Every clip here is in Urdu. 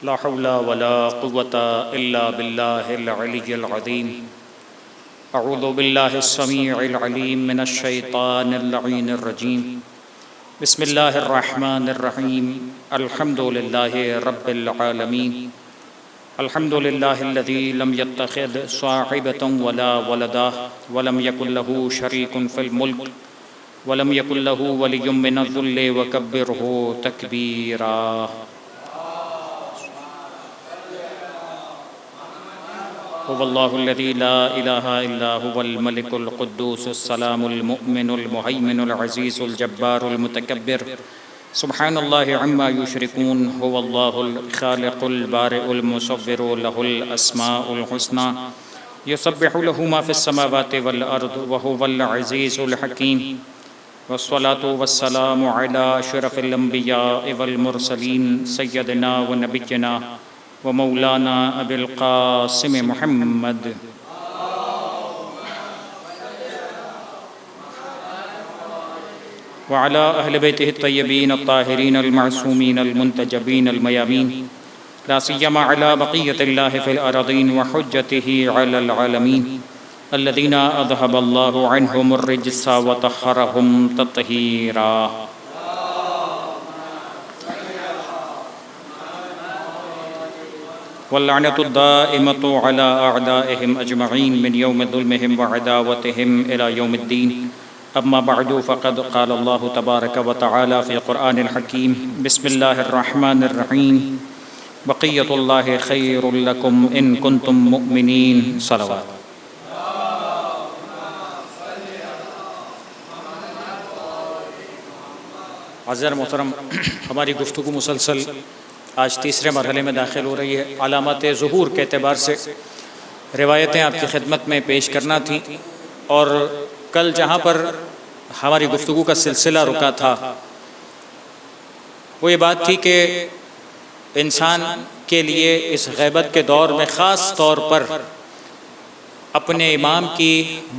لا حول ولا قوة إلا بالله العلي العظيم. أعوذ بالله السميع العليم من الشيطان اللعين الرجيم. بسم الله الرحمن الرحيم. الحمد لله رب العالمين. الحمد لله الذي لم يتخذ صاحبة ولا ولدا ولم يكن له شريك في الملك ولم يكن له ولي من الذل وكبره تكبيرا. هو الله الذي لا إله إلا هو الملك القدوس السلام المؤمن المهيمن العزيز الجبار المتكبر. سبحان الله عما يشركون. هو الله الخالق البارئ المصور له الأسماء الحسنى يسبح له ما في السماوات والأرض وهو العزيز الحكيم. والصلاة والسلام على أشرف الأنبياء والمرسلين سيدنا ونبينا ومولانا أبي القاسم محمد وعلى أهل بيته الطيبين الطاهرين المعصومين المنتجبين الميامين، لا سيما على بقية الله في الأراضين وحجته على العالمين الذين أذهب الله عنهم الرجس وطهرهم تطهيرا. واللعنة الدائمة على أعدائهم أجمعين من يوم ظلمهم وعداوتهم إلى يوم الدين. أما بعد فقد قال الله تبارك وتعالى في قرآن الحكيم. بسم الله الرحمن الرحيم. بقية الله خير لكم إن كنتم مؤمنين. صلوات. عزیزان محترم، ہماری گفتگو مسلسل آج تیسرے مرحلے میں داخل ہو رہی ہے. علامات ظہور کے اعتبار سے روایتیں آپ کی خدمت میں پیش کرنا تھیں، اور کل جہاں پر ہماری گفتگو کا سلسلہ رکا تھا وہ یہ بات تھی کہ انسان کے لیے اس غیبت کے دور میں خاص طور پر اپنے امام کی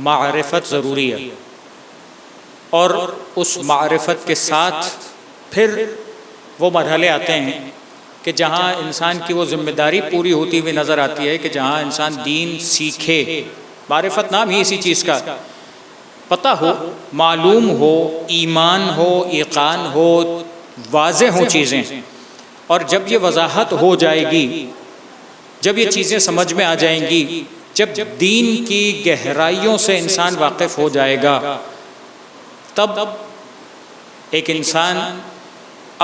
معرفت ضروری ہے، اور اس معرفت کے ساتھ پھر وہ مرحلے آتے ہیں کہ جہاں انسان کی وہ ذمہ داری پوری ہوتی ہوئی نظر آتی ہے کہ جہاں انسان دین سیکھے. معرفت نام ہی اسی چیز کا، پتہ ہو، معلوم ہو، ایمان ہو، یقین ہو، واضح ہو چیزیں. اور جب یہ وضاحت ہو جائے گی، جب یہ چیزیں سمجھ میں آ جائیں گی، جب دین کی گہرائیوں سے انسان واقف ہو جائے گا، تب ایک انسان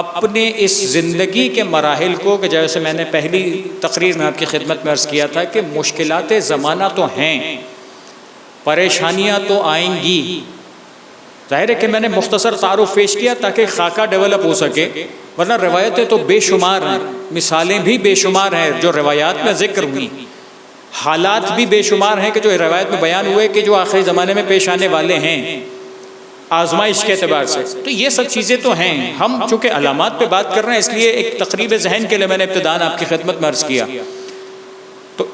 اپنے اس زندگی کے مراحل کو، کہ جیسے میں نے پہلی تقریر میں آپ کی خدمت میں عرض کیا تھا کہ مشکلات زمانہ تو ہیں، پریشانیاں تو آئیں گی. ظاہر ہے کہ میں نے مختصر تعارف پیش کیا تاکہ خاکہ ڈیولپ ہو سکے، ورنہ روایتیں تو بے شمار ہیں، مثالیں بھی بے شمار ہیں جو روایات میں ذکر ہوئی، حالات بھی بے شمار ہیں کہ جو روایت میں بیان ہوئے کہ جو آخری زمانے میں پیش آنے والے ہیں آزمائش کے اعتبار سے. تو یہ سب چیزیں تو ہیں. ہم چونکہ علامات پہ بات کر رہے ہیں اس لیے ایک تقریب ذہن کے لیے میں نے ابتداءً آپ کی خدمت میں عرض کیا. تو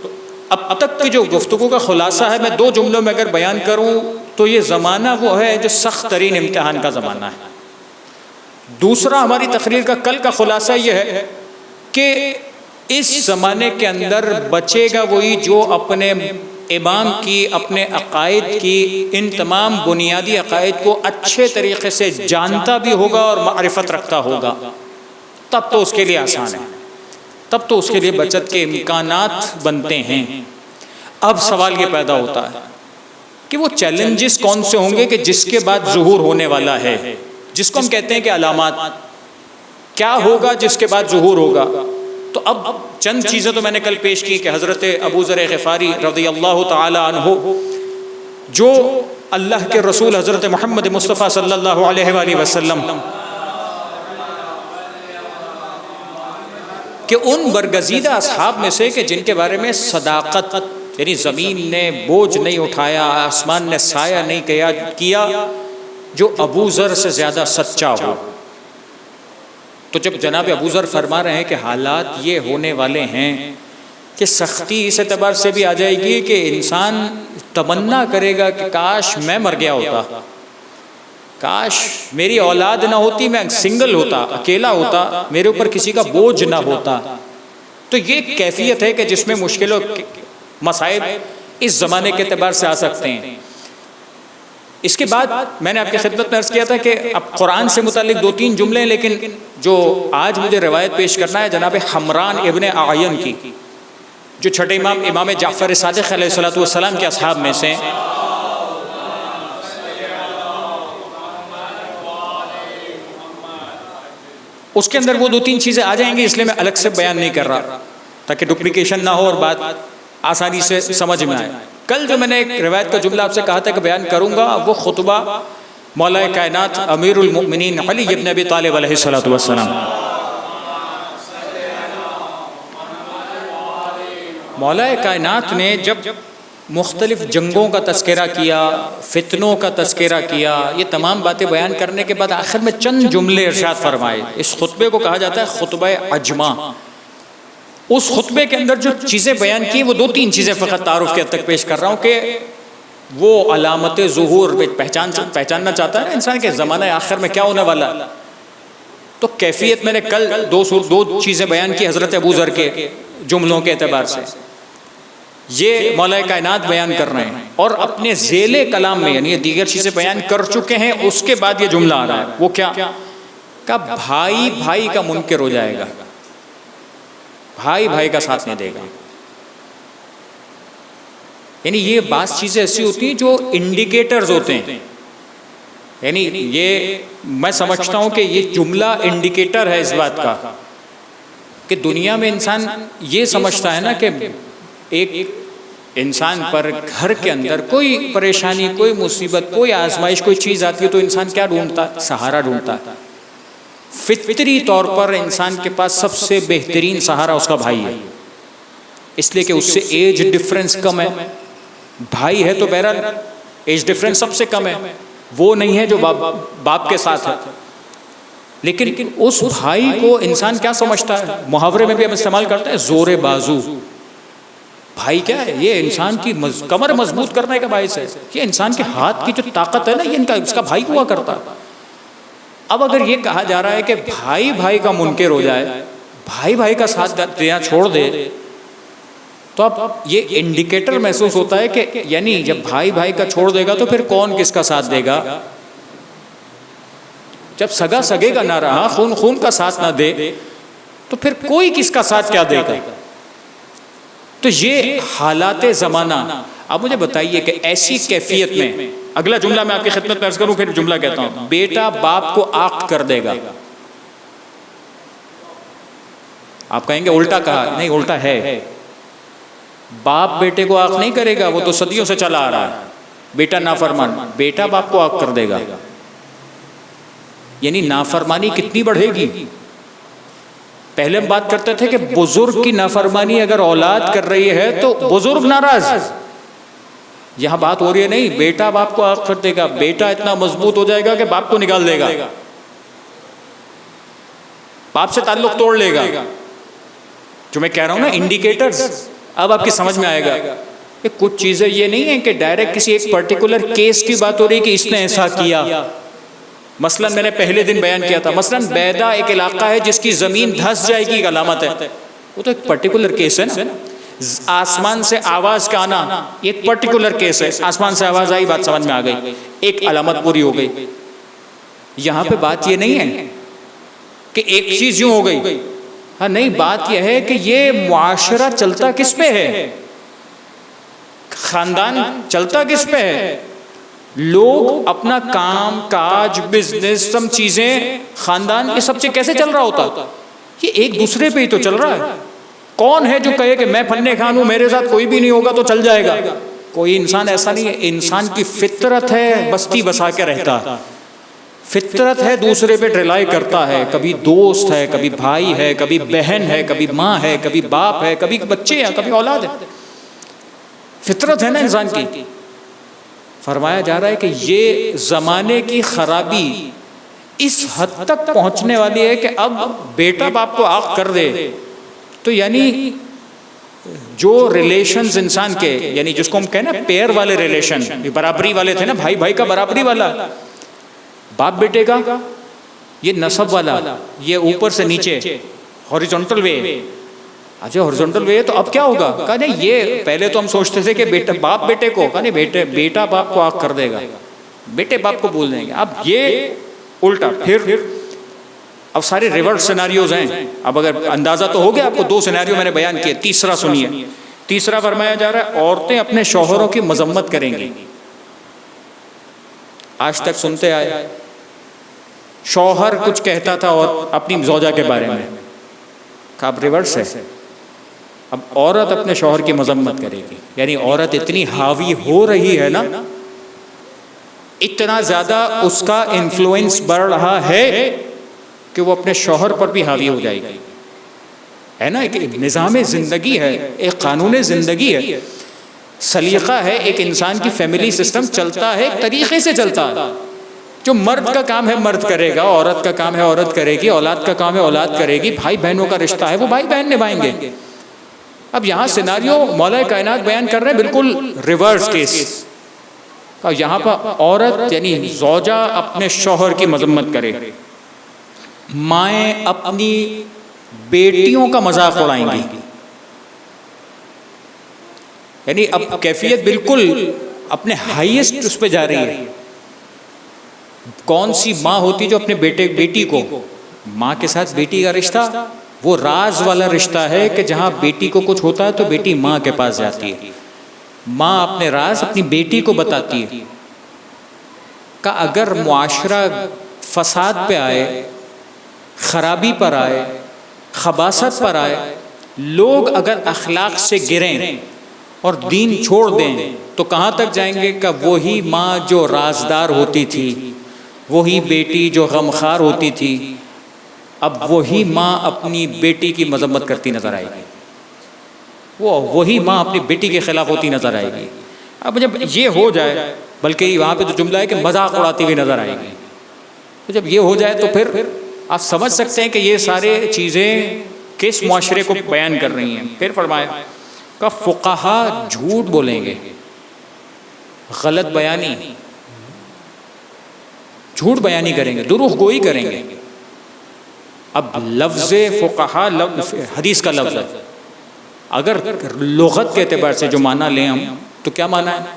اب تک کی جو گفتگو کا خلاصہ ہے، میں دو جملوں میں اگر بیان کروں تو یہ زمانہ وہ ہے جو سخت ترین امتحان کا زمانہ ہے. دوسرا ہماری تقریر کا کل کا خلاصہ یہ ہے کہ اس زمانے کے اندر بچے گا وہی جو اپنے امام کی، اپنے عقائد کی، ان تمام بنیادی عقائد کو اچھے طریقے سے جانتا بھی ہوگا اور معرفت رکھتا ہوگا. تب تو اس کے لیے آسان ہے، تب تو اس کے لیے بچت کے امکانات بنتے ہیں. اب سوال یہ پیدا ہوتا ہے کہ وہ چیلنجز کون سے ہوں گے کہ جس کے بعد ظہور ہونے والا ہے، جس کو ہم کہتے ہیں کہ علامات. کیا ہوگا جس کے بعد ظہور ہوگا؟ تو اب چند چیزیں تو میں نے کل پیش کی کہ حضرت ابو ذر غفاری رضی اللہ تعالی عنہ، جو اللہ کے رسول حضرت محمد مصطفیٰ صلی اللہ علیہ وآلہ وسلم کہ ان برگزیدہ اصحاب میں سے کہ جن کے بارے میں صداقت، یعنی زمین نے بوجھ نہیں اٹھایا، آسمان نے سایہ نہیں کیا جو ابو ذر سے زیادہ سچا ہو. تو جب جناب ابو ذر فرما رہے ہیں کہ حالات یہ ہونے والے ہیں کہ سختی اس اعتبار سے بھی آ جائے گی کہ انسان تمنا کرے گا کہ کاش میں مر گیا ہوتا، کاش میری اولاد نہ ہوتی، میں سنگل ہوتا، اکیلا ہوتا، میرے اوپر کسی کا بوجھ نہ ہوتا. تو یہ ایک کیفیت ہے کہ جس میں مشکل و مصائب اس زمانے کے اعتبار سے آ سکتے ہیں۔ اس کے بعد میں نے آپ کی خدمت میں عرض کیا تھا کہ اب قرآن سے متعلق 2-3 جملے، لیکن جو آج مجھے روایت پیش کرنا ہے جناب حمران ابن اعین کی، جو چھٹے امام امام جعفر صادق علیہ السلام کے اصحاب میں سے ہیں۔ اس کے اندر وہ 2-3 چیزیں آ جائیں گی، اس لیے میں الگ سے بیان نہیں کر رہا تاکہ ڈپلیکیشن نہ ہو اور بات آسانی سے سمجھ میں آئے۔ کل جو میں نے ایک روایت کا جملہ آپ سے کہا تھا کہ بیان کروں گا، وہ خطبہ مولا کائنات امیر المؤمنین علی ابن ابی طالب علیہ السلام۔ مولا کائنات نے جب مختلف جنگوں کا تذکرہ کیا، فتنوں کا تذکرہ کیا، یہ تمام باتیں بیان کرنے کے بعد آخر میں چند جملے ارشاد فرمائے۔ اس خطبے کو کہا جاتا ہے خطبہ عجمہ۔ اس خطبے کے اندر جو چیزیں بیان کی وہ 2-3 چیزیں فقط تعارف کے حد تک پیش کر رہا ہوں کہ وہ علامت ظہور پہچاننا چاہتا ہے انسان کے زمانہ آخر میں کیا ہونے والا۔ تو کیفیت میں نے کل 2 چیزیں بیان کی حضرت ابو ذر کے جملوں کے اعتبار سے، یہ مولا کائنات بیان کر رہے ہیں، اور اپنے ذیل کلام میں یعنی دیگر چیزیں بیان کر چکے ہیں۔ اس کے بعد یہ جملہ آ رہا ہے، وہ کیا کہ بھائی بھائی کا منکر ہو جائے گا، بھائی بھائی کا ساتھ نہیں دے گا۔ یعنی یہ بعض چیزیں ایسی ہوتی ہیں جو انڈیکیٹرز ہوتے ہیں، یعنی یہ میں سمجھتا ہوں کہ یہ جملہ انڈیکیٹر ہے اس بات کا کہ دنیا میں انسان یہ سمجھتا ہے نا کہ ایک انسان پر گھر کے اندر کوئی پریشانی، کوئی مصیبت، کوئی آزمائش، کوئی چیز آتی ہے تو انسان کیا ڈھونڈتا ہے؟ سہارا ڈھونڈتا ہے۔ فطری طور پر انسان کے پاس سب سے بہترین سہارا اس کا بھائی ہے، اس لیے کہ اس سے ایج ڈفرنس کم ہے۔ بھائی ہے تو بہرحال ایج ڈفرنس سب سے کم ہے، وہ نہیں ہے جو باپ کے ساتھ ہے۔ لیکن اس بھائی کو انسان کیا سمجھتا ہے؟ محاورے میں بھی ہم استعمال کرتے ہیں زور بازو۔ بھائی کیا ہے؟ یہ انسان کی کمر مضبوط کرنے کا باعث ہے، یہ انسان کے ہاتھ کی جو طاقت ہے نا، یہ اس کا بھائی ہوا کرتا ہے۔ اب اگر یہ کہا جا رہا ہے کہ بھائی بھائی کا منکر ہو جائے، بھائی بھائی کا ساتھ دینا چھوڑ دے، تو اب یہ انڈیکیٹر محسوس ہوتا ہے کہ یعنی جب بھائی بھائی کا چھوڑ دے گا تو پھر کون کس کا ساتھ دے گا؟ جب سگا سگے کا نہ رہا، خون خون کا ساتھ نہ دے، تو پھر کوئی کس کا ساتھ کیا دے گا؟ تو یہ حالات زمانہ۔ اب مجھے بتائیے کہ ایسی کیفیت میں، اگلا جملہ میں آپ کی خدمت میں عرض کروں پھر جملہ کہتا ہوں، بیٹا باپ کو عاق کر دے گا۔ آپ کہیں گے الٹا کہا، نہیں الٹا ہے، باپ بیٹے کو عاق نہیں کرے گا، وہ تو صدیوں سے چلا آ رہا ہے، بیٹا نافرمان، بیٹا باپ کو عاق کر دے گا۔ یعنی نافرمانی کتنی بڑھے گی؟ پہلے ہم بات کرتے تھے کہ بزرگ کی نافرمانی اگر اولاد کر رہی ہے تو بزرگ ناراض، یہاں بات ہو رہی ہے نہیں بیٹا باپ کو عاق کر دے گا، بیٹا اتنا مضبوط ہو جائے گا کہ باپ کو نکال دے گا، باپ سے تعلق توڑ لے گا۔ جو میں کہہ رہا ہوں نا انڈیکیٹرز، اب آپ کی سمجھ میں آئے گا کہ کچھ چیزیں یہ نہیں ہیں کہ ڈائریکٹ کسی ایک پرٹیکولر کیس کی بات ہو رہی کہ اس نے ایسا کیا۔ مثلا میں نے پہلے دن بیان کیا تھا، مثلا بیدا ایک علاقہ ہے جس کی زمین دھس جائے گی، ایک علامت ہے، وہ تو ایک پرٹیکولر کیس ہے نا۔ آسمان سے آواز کا آنا یہ ایک پرٹیکولر کیس ہے، آسمان سے آواز آئی، بات سمجھ میں آ گئی، ایک علامت پوری ہو گئی۔ یہاں پہ بات یہ نہیں ہے کہ ایک چیز یوں ہو گئی، ہاں نہیں، بات یہ ہے کہ یہ معاشرہ چلتا کس پہ ہے، خاندان چلتا کس پہ ہے، لوگ اپنا کام کاج بزنس سب چیزیں خاندان یہ سب چیز کیسے چل رہا ہوتا؟ یہ ایک دوسرے پہ ہی تو چل رہا ہے۔ کون ہے جو کہے کہ میں فلانے خان ہوں، میرے ساتھ کوئی بھی نہیں ہوگا تو چل جائے گا؟ کوئی انسان ایسا نہیں ہے۔ انسان کی فطرت ہے بستی بسا کے رہتا، فطرت ہے دوسرے پہ ریلائی کرتا ہے، کبھی دوست ہے، کبھی بھائی ہے، کبھی بہن ہے، کبھی ماں ہے، کبھی باپ ہے، کبھی بچے ہیں، کبھی اولاد ہے، فطرت ہے نا انسان کی۔ فرمایا جا رہا ہے کہ یہ زمانے کی خرابی اس حد تک پہنچنے والی ہے کہ اب بیٹا باپ کو عاق کر دے تو یعنی جو ریلیشنز انسان کے، یعنی جس کو ہم کہیں نا پیئر والے ریلیشن، برابری والے تھے نا، بھائی بھائی کا برابری والا، باپ بیٹے کا یہ نسب والا، یہ اوپر سے نیچے ہاریزونٹل وے، اچھا ہارزونٹل وے ہے تو اب کیا ہوگا؟ کہا نہیں، یہ پہلے تو ہم سوچتے تھے کہ بیٹا باپ بیٹے کو، کہا نہیں، بیٹا باپ کو آگ کر دے گا، بیٹے باپ کو بول دیں گے. اب یہ الٹا، پھر اب سارے ریورس سیناریوز ہیں. اب اگر اندازہ تو ہو گیا آپ کو، 2 سیناریو میں نے بیان کیے، تیسرا سنیے. تیسرا فرمایا جا رہا ہے عورتیں اپنے شوہروں کی مذمت کریں گی. آج تک سنتے آئے شوہر کچھ کہتا تھا اور اپنی زوجہ کے بارے میں، کہا اب ریورس ہے، اب عورت اپنے شوہر کی مذمت کرے گی. یعنی عورت اتنی حاوی ہو رہی ہے نا، اتنا زیادہ اس کا انفلوئنس بڑھ رہا ہے کہ وہ اپنے شوہر پر بھی حاوی ہو جائے گی. ہے نا، ایک نظام زندگی ہے، ایک قانون زندگی ہے، سلیقہ ہے. ایک انسان کی فیملی سسٹم چلتا ہے، ایک طریقے سے چلتا ہے. جو مرد کا کام ہے مرد کرے گا، عورت کا کام ہے عورت کرے گی، اولاد کا کام ہے اولاد کرے گی، بھائی بہنوں کا رشتہ ہے وہ بھائی بہن نبھائیں گے. اب یہاں سیناریو مولا کائنات بیان کر رہے ہیں بالکل ریورس کیس. یہاں پر عورت یعنی زوجہ اپنے شوہر کی مذمت کرے، مائیں اپنی بیٹیوں کا مذاق اڑائیں گی. یعنی اب کیفیت بالکل اپنے ہائیسٹ اس پہ جا رہی ہے. کون سی ماں ہوتی جو اپنے بیٹی کو، ماں کے ساتھ بیٹی کا رشتہ وہ راز والا رشتہ ہے کہ جہاں بیٹی کو کچھ ہوتا ہے تو بیٹی ماں کے پاس جاتی ہے، ماں اپنے راز اپنی بیٹی کو بتاتی ہے. کہ اگر معاشرہ فساد پہ آئے، خرابی پر آئے، خباثت پر آئے، لوگ اگر اخلاق سے گریں اور دین چھوڑ دیں تو کہاں تک جائیں گے؟ کہ وہی ماں جو رازدار ہوتی تھی، وہی بیٹی جو غمخوار ہوتی تھی، اب وہی ماں اپنی بیٹی کی مذمت کرتی نظر آئے گی، وہی ماں اپنی بیٹی کے خلاف ہوتی نظر آئے گی. اب جب یہ ہو جائے، بلکہ وہاں پہ تو جملہ ہے کہ مذاق اڑاتی ہوئی نظر آئے گی، تو جب یہ ہو جائے تو پھر آپ سمجھ سکتے ہیں کہ یہ سارے چیزیں کس معاشرے کو بیان کر رہی ہیں. پھر فرمایا کہ فقہا جھوٹ بولیں گے، غلط بیانی، جھوٹ بیانی کریں گے، دروغ گوئی کریں گے. اب لفظ فقہا حدیث کا لفظ ہے، اگر لغت کے اعتبار سے جو معنی لیں ہم تو کیا معنی ہے؟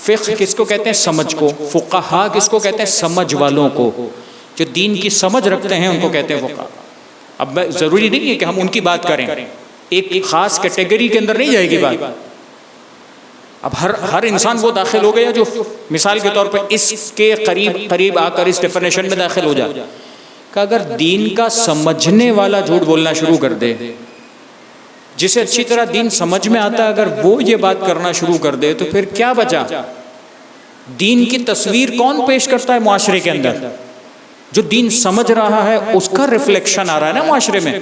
فقہ کس کو کہتے ہیں؟ سمجھ کو. فقہا کس کو کہتے ہیں؟ سمجھ والوں کو، جو دین کی سمجھ رکھتے ہیں ان کو کہتے ہیں فقہا. اب ضروری نہیں ہے کہ ہم ان کی بات کریں، ایک خاص کیٹیگری کے اندر نہیں جائے گی بات. اب ہر انسان وہ داخل ہو گیا جو مثال کے طور پر اس کے قریب آ کر اس ڈیفینیشن میں داخل ہو جائے کہ اگر دین کا سمجھنے والا جھوٹ بولنا شروع کر دے، جسے اچھی طرح دین سمجھ میں آتا ہے، اگر وہ یہ بات کرنا شروع کر دے تو پھر کیا بچا؟ دین کی تصویر کون پیش کرتا ہے معاشرے کے اندر؟ جو دین سمجھ رہا ہے اس کا ریفلیکشن آ رہا ہے نا معاشرے میں.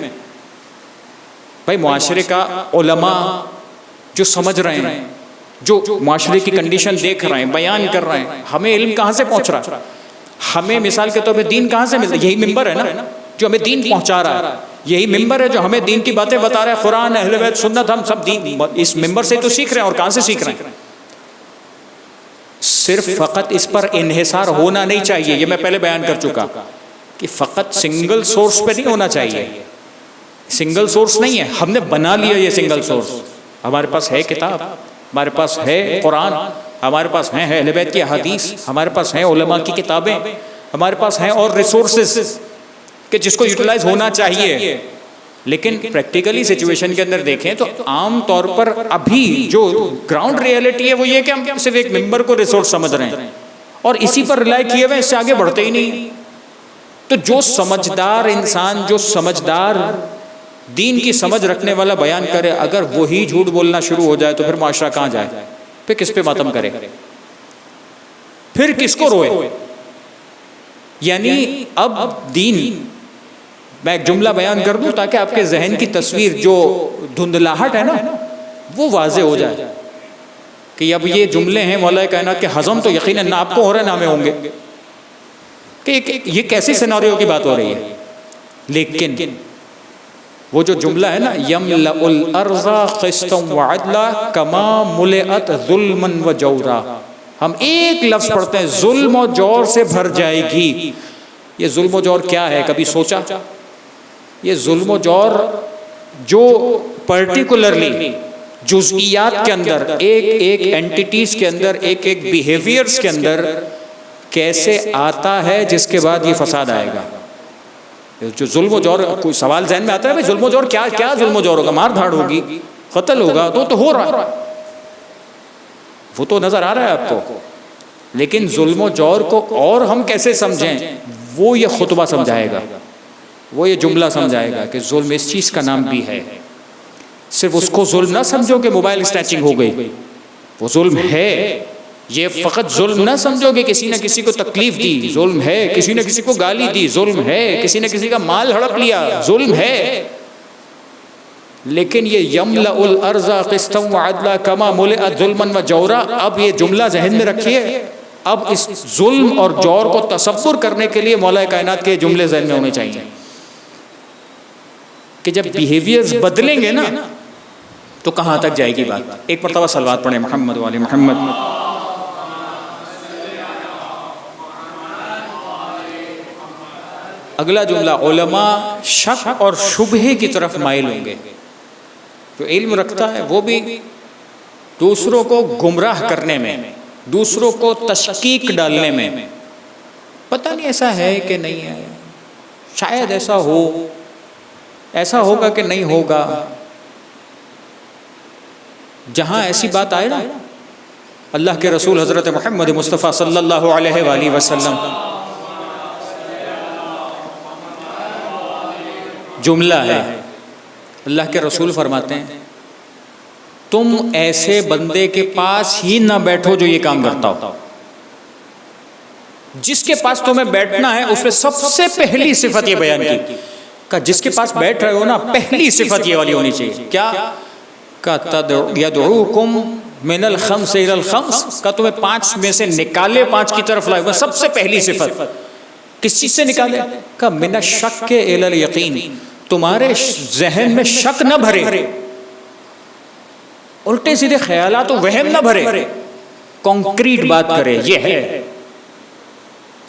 بھائی معاشرے کا علماء جو سمجھ رہے ہیں، جو معاشرے کی کنڈیشن دیکھ رہے ہیں، بیان کر رہے ہیں، ہمیں علم کہاں سے پہنچ رہا ہے؟ ہمیں مثال کے طور پہ دین کہاں سے ملتا ہے؟ یہی ممبر ہے نا جو ہمیں دین پہنچا رہا ہے، یہی ممبر ہے جو ہمیں دین کی باتیں بتا رہا ہے. قرآن، اہل بیت، سنت، ہم سب دین اس ممبر سے تو سیکھ رہے ہیں. اور کہاں سے سیکھ رہے ہیں؟ صرف فقط اس پر انحصار ہونا نہیں چاہیے. یہ میں پہلے بیان کر چکا کہ فقط سنگل سورس پہ نہیں ہونا چاہیے. سنگل سورس نہیں ہے، ہم نے بنا لیا یہ سنگل سورس. ہمارے پاس ہے کتاب، ہمارے پاس ہے قرآن، ہمارے پاس ہیں اہل بیت کی حدیث، ہمارے پاس ہیں علماء کی کتابیں، ہمارے پاس ہیں اور ریسورسز کہ جس کو یوٹیلائز ہونا چاہیے. لیکن پریکٹیکلی سچویشن کے اندر دیکھیں تو عام طور پر ابھی جو گراؤنڈ ریئلٹی ہے وہ یہ کہ ہم صرف ایک ممبر کو ریسورس سمجھ رہے ہیں اور اسی پر ریلائی کیے ہوئے اس سے آگے بڑھتے ہی نہیں. تو جو سمجھدار انسان، جو سمجھدار دین کی سمجھ رکھنے والا بیان کرے، اگر وہی جھوٹ بولنا شروع ہو جائے تو پھر معاشرہ کہاں جائے؟ پھر کس پہ ماتم کرے؟ پھر کس کو روئے؟ یعنی اب دین، میں ایک جملہ بیان کر دوں تاکہ آپ کے ذہن کی تصویر جو دھندلاہٹ ہے نا وہ واضح ہو جائے کہ اب یہ جملے ہیں مولا کائنات کے ہضم تو یقیناً نہ آپ کو ہو رہے نہ ہمیں ہوں گے کہ یہ کیسے سیناریو کی بات ہو رہی ہے. لیکن وہ جو جملہ ہے نا یملأ الارض قسطا وعدلا کما ملئت ظلما وجورا، ہم ایک لفظ پڑھتے ہیں ظلم و جور سے بھر جائے گی. یہ ظلم و جور کیا ہے؟ کبھی سوچا؟ یہ ظلم و جور جو پرٹیکولرلی جزئیات کے اندر، ایک ایک اینٹیٹیز کے اندر، ایک ایک بیہیویئرز کے اندر کیسے آتا ہے جس کے بعد یہ فساد آئے گا. جو ظلم و جور، کوئی سوال ذہن میں آتا ہے بھائی ظلم و جور کیا ظلم و جور ہوگا؟ مار دھاڑ ہوگی، قتل ہوگا، تو ہو رہا ہے، وہ تو نظر آ رہا ہے آپ کو. لیکن ظلم و جور کو اور ہم کیسے سمجھیں، وہ یہ خطبہ سمجھائے گا، وہ یہ جملہ سمجھائے گا کہ ظلم اس چیز کا نام بھی ہے. صرف اس کو ظلم نہ سمجھو کہ موبائل اسنیچنگ ہو گئی، وہ ظلم ہے. یہ فقط ظلم نہ سمجھو کہ کسی نے کسی کو تکلیف دی، ظلم ہے. کسی نے کسی کو گالی دی، ظلم ہے. کسی نے کسی کا مال ہڑپ لیا، ظلم ہے. لیکن یہ یملأ الارض قسطا وعدلا کما ملئت ظلما وجورا، اب یہ جملہ ذہن میں رکھیے. اب اس ظلم اور جور کو تصور کرنے کے لیے مولا کائنات کے جملے ذہن میں ہونے چاہیے کہ جب بیہیویئرز بدلیں گے نا تو کہاں تک جائے گی بات. ایک مرتبہ صلوات پڑھیں محمد والے محمد. اگلا جملہ، علماء شک اور شبہے کی طرف مائل ہوں گے. جو علم رکھتا ہے وہ بھی دوسروں کو گمراہ کرنے میں، دوسروں کو تشکیک ڈالنے میں، پتہ نہیں ایسا ہے کہ نہیں ہے، شاید ایسا ہو، ایسا ہوگا کہ نہیں ہوگا. جہاں ایسی بات آئے نا، اللہ کے رسول حضرت محمد مصطفیٰ صلی اللہ علیہ وآلہ وسلم، جملہ ہے، اللہ کے رسول فرماتے ہیں تم ایسے بندے کے پاس ہی نہ بیٹھو جو یہ کام کرتا ہو. جس کے پاس تمہیں بیٹھنا ہے اس میں سب سے پہلی صفت یہ بیان کی کہ جس کے پاس بیٹھ رہے ہو نا، پہلی صفت یہ والی ہونی چاہیے. کیا کہ یدعوکم من الخمس الى الخمس، کہ تمہیں 5 میں سے نکالے 5 کی طرف لائے. سب سے پہلی صفت کس چیز سے نکالے؟ کہ من الشک الى الیقین، تمہارے ذہن میں شک نہ بھرے، الٹے سیدھے خیالات و وہم نہ بھرے، کانکریٹ بات کرے. یہ ہے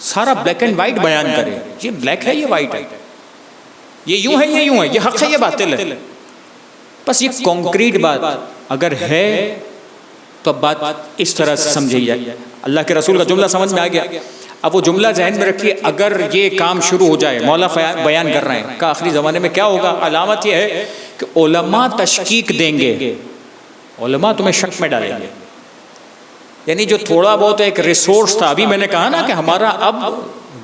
سارا بلیک اینڈ وائٹ بیان کرے، یہ بلیک ہے، یہ وائٹ ہے، یہ یوں ہے، یہ یوں ہے، یہ حق ہے، یہ باطل ہے. بس یہ کانکریٹ بات اگر ہے تو اب بات اس طرح سے سمجھی جائے. اللہ کے رسول کا جملہ سمجھ میں آ گیا. اب وہ جملہ ذہن میں رکھیے، اگر یہ کام شروع ہو جائے، مولا بیان کر رہے ہیں کہ آخری زمانے میں کیا ہوگا. علامت یہ ہے کہ علماء تشکیک دیں گے، علماء تمہیں شک میں ڈالیں گے. یعنی جو تھوڑا بہت ایک ریسورس تھا، ابھی میں نے کہا نا کہ ہمارا اب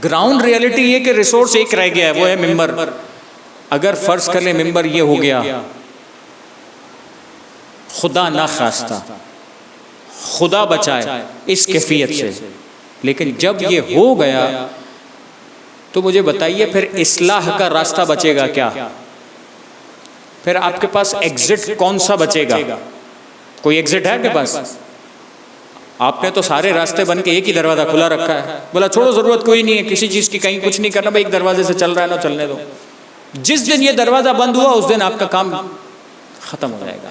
گراؤنڈ ریئلٹی یہ کہ ریسورس ایک رہ گیا ہے، وہ ہے ممبر. اگر فرض کر لیں ممبر یہ ہو گیا، خدا نہ خواستہ، خدا بچائے اس کیفیت سے، لیکن جب یہ ہو گیا تو مجھے بتائیے پھر اصلاح کا راستہ بچے گا کیا؟ پھر آپ کے پاس ایگزٹ کون سا بچے گا؟ کوئی ایگزٹ ہے آپ کے پاس؟ آپ نے تو سارے راستے بن کے ایک ہی دروازہ کھلا رکھا ہے. بولا چھوڑو، ضرورت کوئی نہیں ہے کسی چیز کی، کہیں کچھ نہیں کرنا، بھائی ایک دروازے سے چل رہا ہے نا، چلنے دو. جس دن یہ دروازہ بند ہوا اس دن آپ کا کام ختم ہو جائے گا،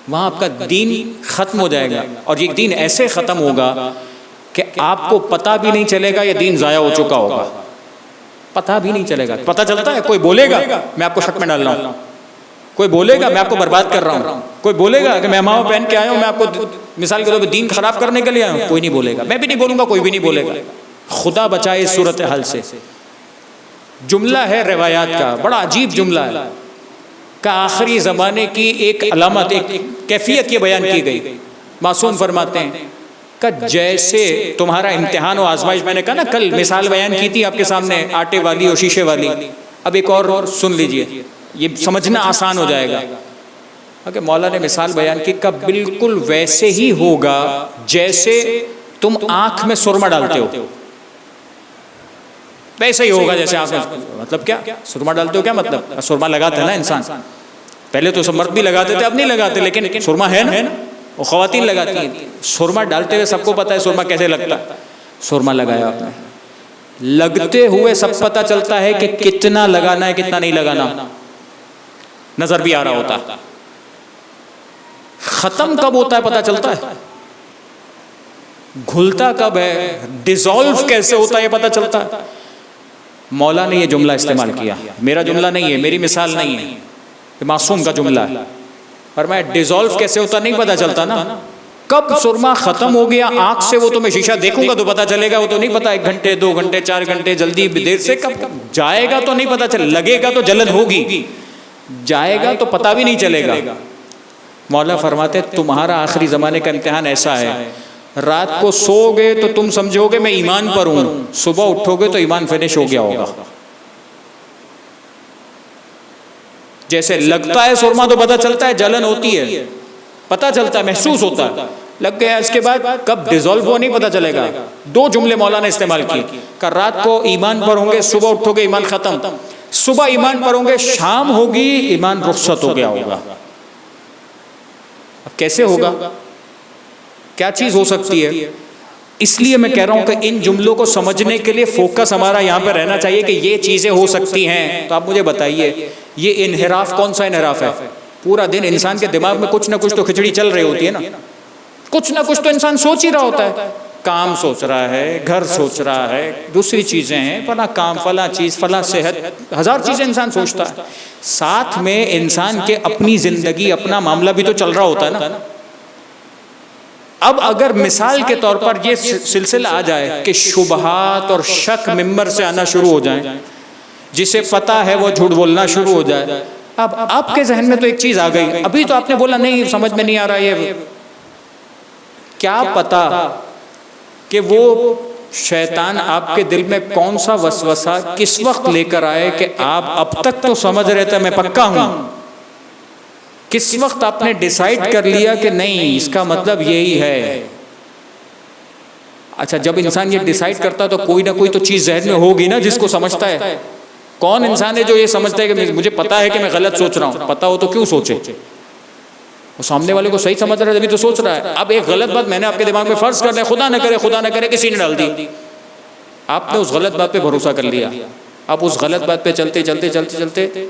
وہاں آپ کا دین ختم ہو جائے گا. اور یہ دین ایسے ختم ہوگا کہ آپ کو پتہ بھی نہیں چلے گا یہ دین ضائع ہو چکا ہوگا، پتہ بھی نہیں چلے گا. پتہ چلتا ہے کوئی بولے گا میں آپ کو شک میں ڈال رہا ہوں، کوئی بولے گا میں آپ کو برباد کر رہا ہوں، کوئی بولے گا کہ میں ماؤ پہن کے آیا ہوں، میں آپ کو مثال کے طور پہ دین خراب کرنے کے لیے آیا ہوں، کوئی نہیں بولے گا. میں بھی نہیں بولوں گا، کوئی بھی نہیں بولے گا. خدا بچائے اس صورتحال سے. جملہ ہے روایات کا، بڑا عجیب جملہ ہے کہ آخری زمانے کی ایک علامت، ایک کیفیت یہ بیان کی گئی. معصوم فرماتے ہیں کہ جیسے تمہارا امتحان و آزمائش، میں نے کہا نا کل مثال بیان کی تھی آپ کے سامنے، آٹے والی اور شیشے والی. اب ایک اور سن لیجئے، یہ سمجھنا آسان ہو جائے گا. کہ مولا نے مثال بیان کی کہ بالکل ویسے ہی ہوگا جیسے تم آنکھ میں سرما ڈالتے ہو، ویسے ہی ہوگا جیسے آنکھ میں. مطلب کیا سرما ڈالتے ہو؟ کیا مطلب؟ سرما لگاتا ہے نا انسان، پہلے تو سب مرد بھی لگاتے تھے، اب نہیں لگاتے، لیکن سرما ہے نا، وہ خواتین لگاتی ہیں. سرما ڈالتے ہوئے سب کو پتا ہے سرما کیسے لگتا ہے. سرما لگایا آپ نے، لگتے ہوئے سب پتہ چلتا ہے کہ کتنا لگانا ہے کتنا نہیں لگانا، نظر بھی آ رہا ہوتا ہے. ختم کب ہوتا ہے پتہ چلتا ہے، گھلتا کب ہے، ڈیزالو کیسے ہوتا ہے یہ پتہ چلتا ہے. مولا نے یہ جملہ استعمال کیا، میرا جملہ نہیں ہے، میری مثال نہیں ہے، یہ معصوم کا جملہ ہے. فرمایا ڈیزولو کیسے ہوتا نہیں پتہ چلتا نا. کب سرما ختم ہو گیا آنکھ سے وہ تو میں شیشہ دیکھوں گا تو پتہ چلے گا, وہ تو نہیں پتہ 1 گھنٹے 2 گھنٹے 4 گھنٹے جلدی دیر سے کب جائے گا تو نہیں پتہ چلے, لگے گا تو جلن ہوگی, جائے گا تو پتہ بھی نہیں چلے گا. مولا فرماتے تمہارا آخری زمانے کا امتحان ایسا ہے, رات کو سو گے تو تم سمجھو گے میں ایمان پر ہوں, صبح اٹھو گے تو ایمان فنش ہو گیا ہوگا. جیسے لگتا ہے سرما تو پتہ چلتا ہے, جلن ہوتی ہے پتہ چلتا ہے, محسوس ہوتا ہے, لگ گیا, اس کے بعد کب ڈیزولو ہو نہیں پتہ چلے گا. 2 جملے مولانا استعمال کیے کہ رات کو ایمان پر ہوں گے, صبح اٹھو گے ایمان ختم, صبح ایمان پر ہوں گے, شام ہوگی ایمان رخصت ہو گیا ہوگا. اب کیسے ہوگا, کیا چیز ہو سکتی ہے؟ اس لیے میں کہہ رہا ہوں کہ ان جملوں کو سمجھنے کے لیے فوکس ہمارا یہاں پہ رہنا چاہیے کہ یہ چیزیں ہو سکتی ہیں. تو آپ مجھے بتائیے یہ انحراف کون سا انحراف ہے؟ پورا دن انسان کے دماغ میں کچھ نہ کچھ تو کھچڑی چل رہی ہوتی ہے نا, کچھ نہ کچھ تو انسان سوچ ہی رہا ہوتا ہے. کام سوچ رہا ہے, گھر سوچ رہا ہے, دوسری چیزیں ہیں, فلاں کام, فلاں چیز, فلاں صحت, 1000 چیزیں انسان سوچتا ہے. ساتھ میں انسان کے اپنی زندگی, اپنا معاملہ بھی تو چل رہا ہوتا ہے نا. اب اگر مثال کے طور پر یہ سلسلہ آ جائے کہ شبہات اور شک ممبر سے آنا شروع ہو جائیں, جسے پتا ہے وہ جھوٹ بولنا شروع ہو جائے. اب آپ کے ذہن میں تو ایک چیز آ گئی, ابھی تو آپ نے بولا نہیں سمجھ میں نہیں آ رہا, یہ کیا پتا کہ وہ شیطان آپ کے دل میں کون سا وسوسہ کس وقت لے کر آئے کہ آپ اب تک تو سمجھ رہے تھے میں پکا ہوں, کس وقت آپ نے ڈیسائیڈ کر لیا کہ نہیں اس کا مطلب یہی ہے. اچھا جب انسان یہ ڈیسائیڈ کرتا تو کوئی نہ کوئی تو چیز ذہن میں ہوگی نا جس کو سمجھتا ہے. کون انسان ہے جو یہ سمجھتا ہے کہ مجھے پتا ہے کہ میں غلط سوچ رہا ہوں؟ پتا ہو تو کیوں سوچے, وہ سامنے والے کو صحیح سمجھ رہا ہے تبھی تو سوچ رہا ہے. اب ایک غلط بات میں نے آپ کے دماغ میں فرض کر لیا, خدا نہ کرے کسی نے ڈال دی, آپ نے اس غلط بات پہ بھروسہ کر لیا. اب اس غلط بات پہ چلتے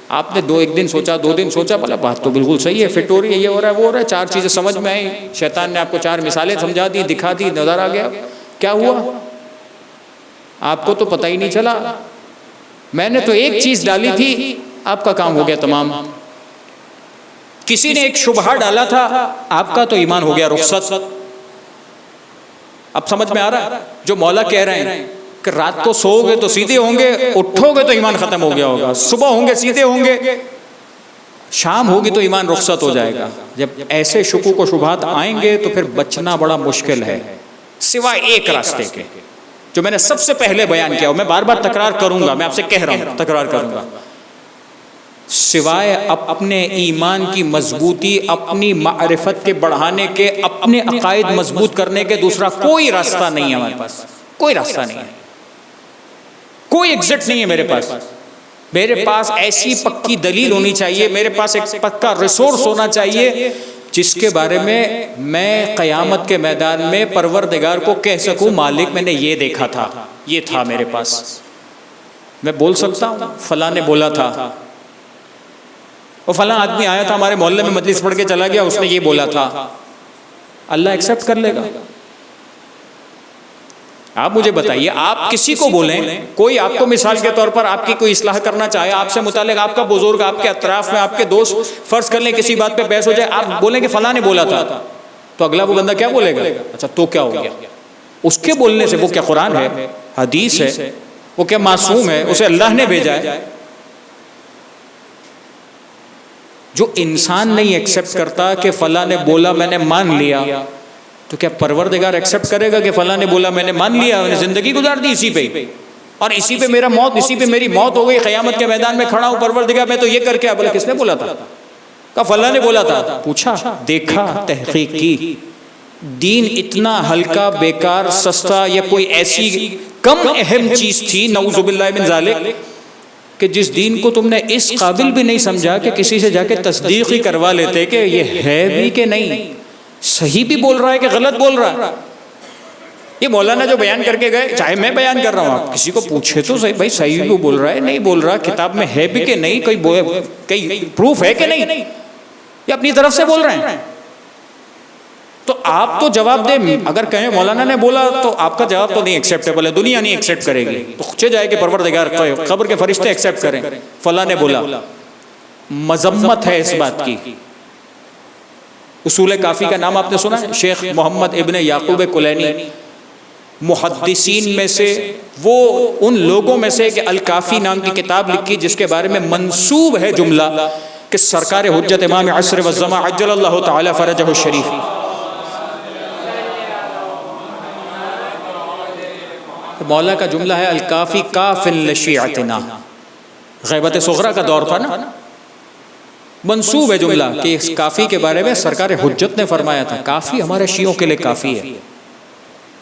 آپ نے 1 دن سوچا, 2 دن سوچا, بولا بات تو بالکل صحیح ہے, فٹ ہو رہی ہے, یہ ہو رہا ہے, وہ ہو رہا ہے, 4 چیزیں سمجھ میں آئی, شیطان نے آپ کو 4 مثالیں سمجھا دی, دکھا دی, نظر آ گیا, کیا ہوا آپ کو تو پتہ ہی نہیں چلا. میں نے تو ایک چیز ڈالی تھی, آپ کا کام ہو گیا تمام. کسی نے ایک شبہہ ڈالا تھا, آپ کا تو ایمان ہو گیا رخصت. اب سمجھ میں آ رہا ہے جو مولا کہہ رہے ہیں کہ رات کو سو گے تو سیدھے ہوں گے, اٹھو گے تو ایمان ختم ہو گیا ہوگا, صبح ہوں گے سیدھے ہوں گے, شام ہوگی تو ایمان رخصت ہو جائے گا. جب ایسے شکوک و شبہات آئیں گے تو پھر بچنا بڑا مشکل ہے, سوائے ایک راستے کے جو میں نے سب سے پہلے بیان کیا, میں بار بار تکرار کروں گا, میں آپ سے کہہ رہا ہوں تکرار کروں گا, سوائے اپنے ایمان کی مضبوطی, اپنی معرفت کے بڑھانے کے, اپنے عقائد مضبوط کرنے کے دوسرا کوئی راستہ نہیں ہے ہمارے پاس, کوئی راستہ نہیں ہے, کوئی ایگزٹ نہیں ہے میرے پاس. میرے پاس ایسی پکی دلیل ہونی چاہیے, میرے پاس ایک پکا ریسورس ہونا چاہیے جس کے بارے میں قیامت کے میدان میں پروردگار کو کہہ سکوں مالک میں نے یہ دیکھا تھا, یہ تھا میرے پاس. میں بول سکتا ہوں فلاں نے بولا تھا, وہ فلاں آدمی آیا تھا ہمارے محلے میں مجلس پڑھ کے چلا گیا, اس نے یہ بولا تھا, اللہ ایکسیپٹ کر لے گا. آپ مجھے بتائیے, آپ کسی کو بولیں, کوئی آپ کو مثال کے طور پر آپ کی کوئی اصلاح کرنا چاہے, آپ سے متعلق آپ کا بزرگ, آپ کے اطراف میں آپ کے دوست, فرض کر لیں کسی بات پہ بحث ہو جائے, آپ بولیں کہ فلاں نے بولا تھا, تو اگلا وہ بندہ کیا بولے گا؟ اچھا تو کیا ہو گیا؟ اس کے بولنے سے وہ کیا قرآن ہے, حدیث ہے, وہ کیا معصوم ہے, اسے اللہ نے بھیجا ہے. جو انسان نہیں ایکسیپٹ کرتا کہ فلاں نے بولا میں نے مان لیا, تو کیا پروردگار ایکسیپٹ کرے گا کہ فلاں نے بولا میں نے مان لیا, میں نے زندگی گزار دی اسی پہ, اور اسی پہ میرا موت, اسی پہ میری موت ہو گئی, قیامت کے میدان میں کھڑا ہوں, پروردگار میں تو یہ کر کے, بولا کس نے بولا تھا؟ کہا فلاں نے بولا تھا. پوچھا, دیکھا, تحقیق کی. دین اتنا ہلکا, بیکار, سستا, یا کوئی ایسی کم اہم چیز تھی نعوذ باللہ من ذالک کہ جس دین کو تم نے اس قابل بھی نہیں سمجھا کہ کسی سے جا کے تصدیق ہی کروا لیتے کہ یہ ہے بھی کہ نہیں, صحیح بھی بول رہا ہے کہ غلط بول رہا ہے. یہ مولانا جو بیان کر کے گئے, چاہے میں بیان کر رہا ہوں, آپ کسی کو پوچھے تو صحیح, بھائی صحیح بھی بول رہا ہے نہیں بول رہا, کتاب میں ہے بھی کہ نہیں, کوئی پروف ہے کہ نہیں, یہ اپنی طرف سے بول رہے ہیں. تو آپ تو جواب دیں, اگر کہیں مولانا نے بولا تو آپ کا جواب تو نہیں ایکسیپٹیبل ہے, دنیا نہیں ایکسیپٹ کرے گی, تو خچے جائے کہ پروردگار قبر کے فرشتے ایکسیپٹ کریں, فلاں نے بولا. مذمت ہے اس بات کی, اصول کافی کا نام آپ نے سنا ہے؟ شیخ محمد ابن یعقوب کلینی محدثین میں سے، وہ ان لوگوں میں سے کہ الکافی نام کی کتاب لکھی جس کے بارے میں منسوب ہے جملہ کہ سرکار حجت امام عصر والزمان عجل اللہ تعالی فرجہ الشریف، مولا کا جملہ ہے الکافی کاف لشیعتنا، غیبت صغرا کا دور تھا نا، منسوب ہے جملہ کہ اس کافی کے بارے میں سرکار حجت نے فرمایا تھا کافی ہمارے شیعوں کے لیے کافی ہے۔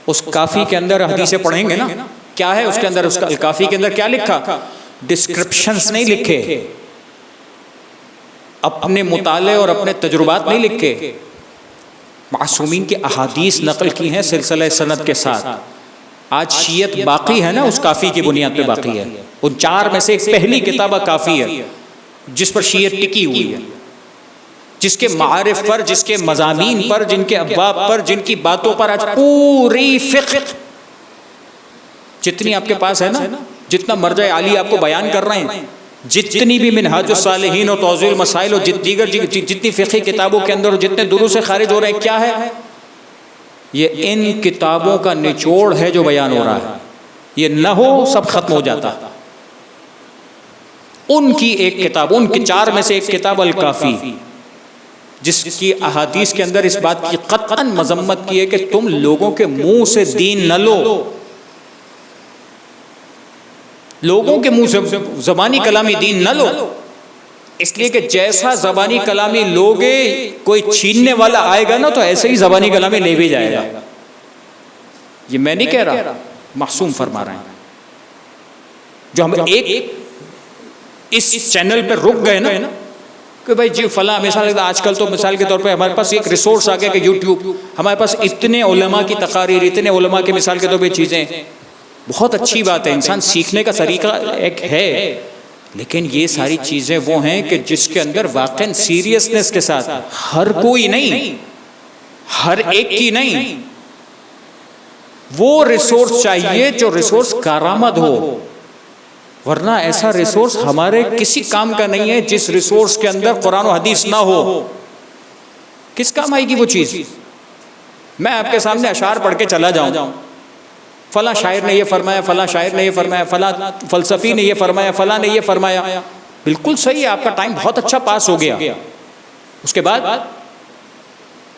اس کافی کے اندر حدیثیں پڑھیں گے نا، کیا ہے اس کے اندر، اس کا الکافی کے اندر کیا لکھا؟ ڈسکرپشنز نہیں لکھے، اپنے مطالعے اور اپنے تجربات نہیں لکھے، معصومین کی احادیث نقل کی ہیں سلسلہ سند کے ساتھ۔ آج شیعت باقی ہے نا، اس کافی کی بنیاد پہ باقی ہے۔ ان چار میں سے ایک پہلی کتاب کافی ہے جس پر شیعت ٹکی ہوئی ہے، جس کے معارف پر، جس کے مضامین پر، جن کے ابواب پر، جن کی باتوں پر آج پوری فقہ جتنی آپ کے پاس ہے نا، جتنا مرجع عالی آپ کو بیان کر رہے ہیں، جتنی بھی منہاج الصالحین اور توضیح المسائل اور دیگر جتنی فقہی کتابوں کے اندر جتنے دروس سے خارج ہو رہے ہیں، کیا ہے یہ؟ ان کتابوں کا نچوڑ ہے جو بیان ہو رہا ہے۔ یہ نہ ہو سب ختم ہو جاتا۔ ان کی ایک کتاب، ان کی چار میں سے ایک کتاب الکافی، جس کی احادیث کے اندر اس بات کی قطعاً مذمت کی ہے کہ تم لوگوں کے منہ سے دین نہ لو، لوگوں کے منہ سے زبانی کلامی دین نہ لو، اس لیے کہ جیسا زبانی کلامی لوگے کوئی چھیننے والا آئے گا نا تو ایسے ہی زبانی کلامی لے بھی جائے گا۔ یہ میں نہیں کہہ رہا، معصوم فرما رہے ہیں۔ جو ہم ایک اس چینل پہ رک گئے نا کہ بھائی جی فلاں، مثال آج کل تو مثال کے طور پہ ہمارے پاس ایک ریسورس آ گیا کہ یوٹیوب، ہمارے پاس اتنے علماء کی تقاریر، اتنے علماء کے مثال کے طور پہ چیزیں، بہت اچھی بات ہے، انسان سیکھنے کا طریقہ ایک ہے، لیکن یہ ساری چیزیں وہ ہیں کہ جس کے اندر واقعاً سیریسنس کے ساتھ، ہر کوئی نہیں، ہر ایک کی نہیں، وہ ریسورس چاہیے جو ریسورس کارآمد ہو، ورنہ ایسا ریسورس ہمارے کسی کام کا نہیں ہے جس ریسورس کے اندر قرآن و حدیث نہ ہو۔ کس کام آئے گی وہ چیز؟ میں آپ کے سامنے اشعار پڑھ کے چلا جاؤں، فلاں شاعر نے یہ فرمایا، فلاں شاعر نے یہ فرمایا، فلاں فلسفی نے یہ فرمایا، فلاں نے یہ فرمایا، بالکل صحیح ہے، آپ کا ٹائم بہت اچھا پاس ہو گیا۔ اس کے بعد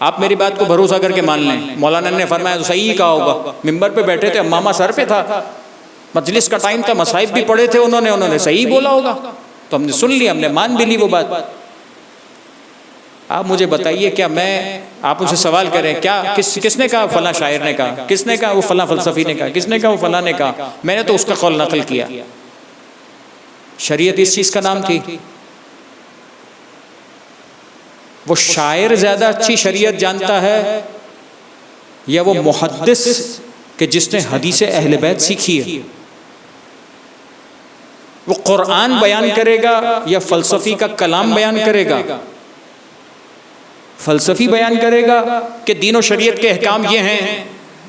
آپ میری بات کو بھروسہ کر کے مان لیں، مولانا نے فرمایا تو صحیح کہا ہوگا، ممبر پہ بیٹھے تھے، امامہ سر پہ تھا، مجلس کا ٹائم تھا، مصائب بھی پڑھے تھے انہوں نے صحیح بولا ہوگا، تو ہم نے سن لیا، ہم نے مان بھی لی وہ بات۔ آپ مجھے بتائیے، کیا میں آپ مجھ سے سوال کریں، کیا کس نے کہا؟ فلاں شاعر نے کہا، کس نے کہا؟ وہ فلاں فلسفی نے کہا، کس نے کہا؟ وہ فلاں نے کہا، میں نے تو اس کا قول نقل کیا۔ شریعت اس چیز کا نام تھی؟ وہ شاعر زیادہ اچھی شریعت جانتا ہے یا وہ محدث کہ جس نے حدیث اہل بیت سیکھی ہے؟ وہ قرآن بیان کرے گا یا فلسفی کا کلام بیان کرے گا؟ فلسفی بیان کرے گا کہ دین و شریعت کے احکام یہ ہیں،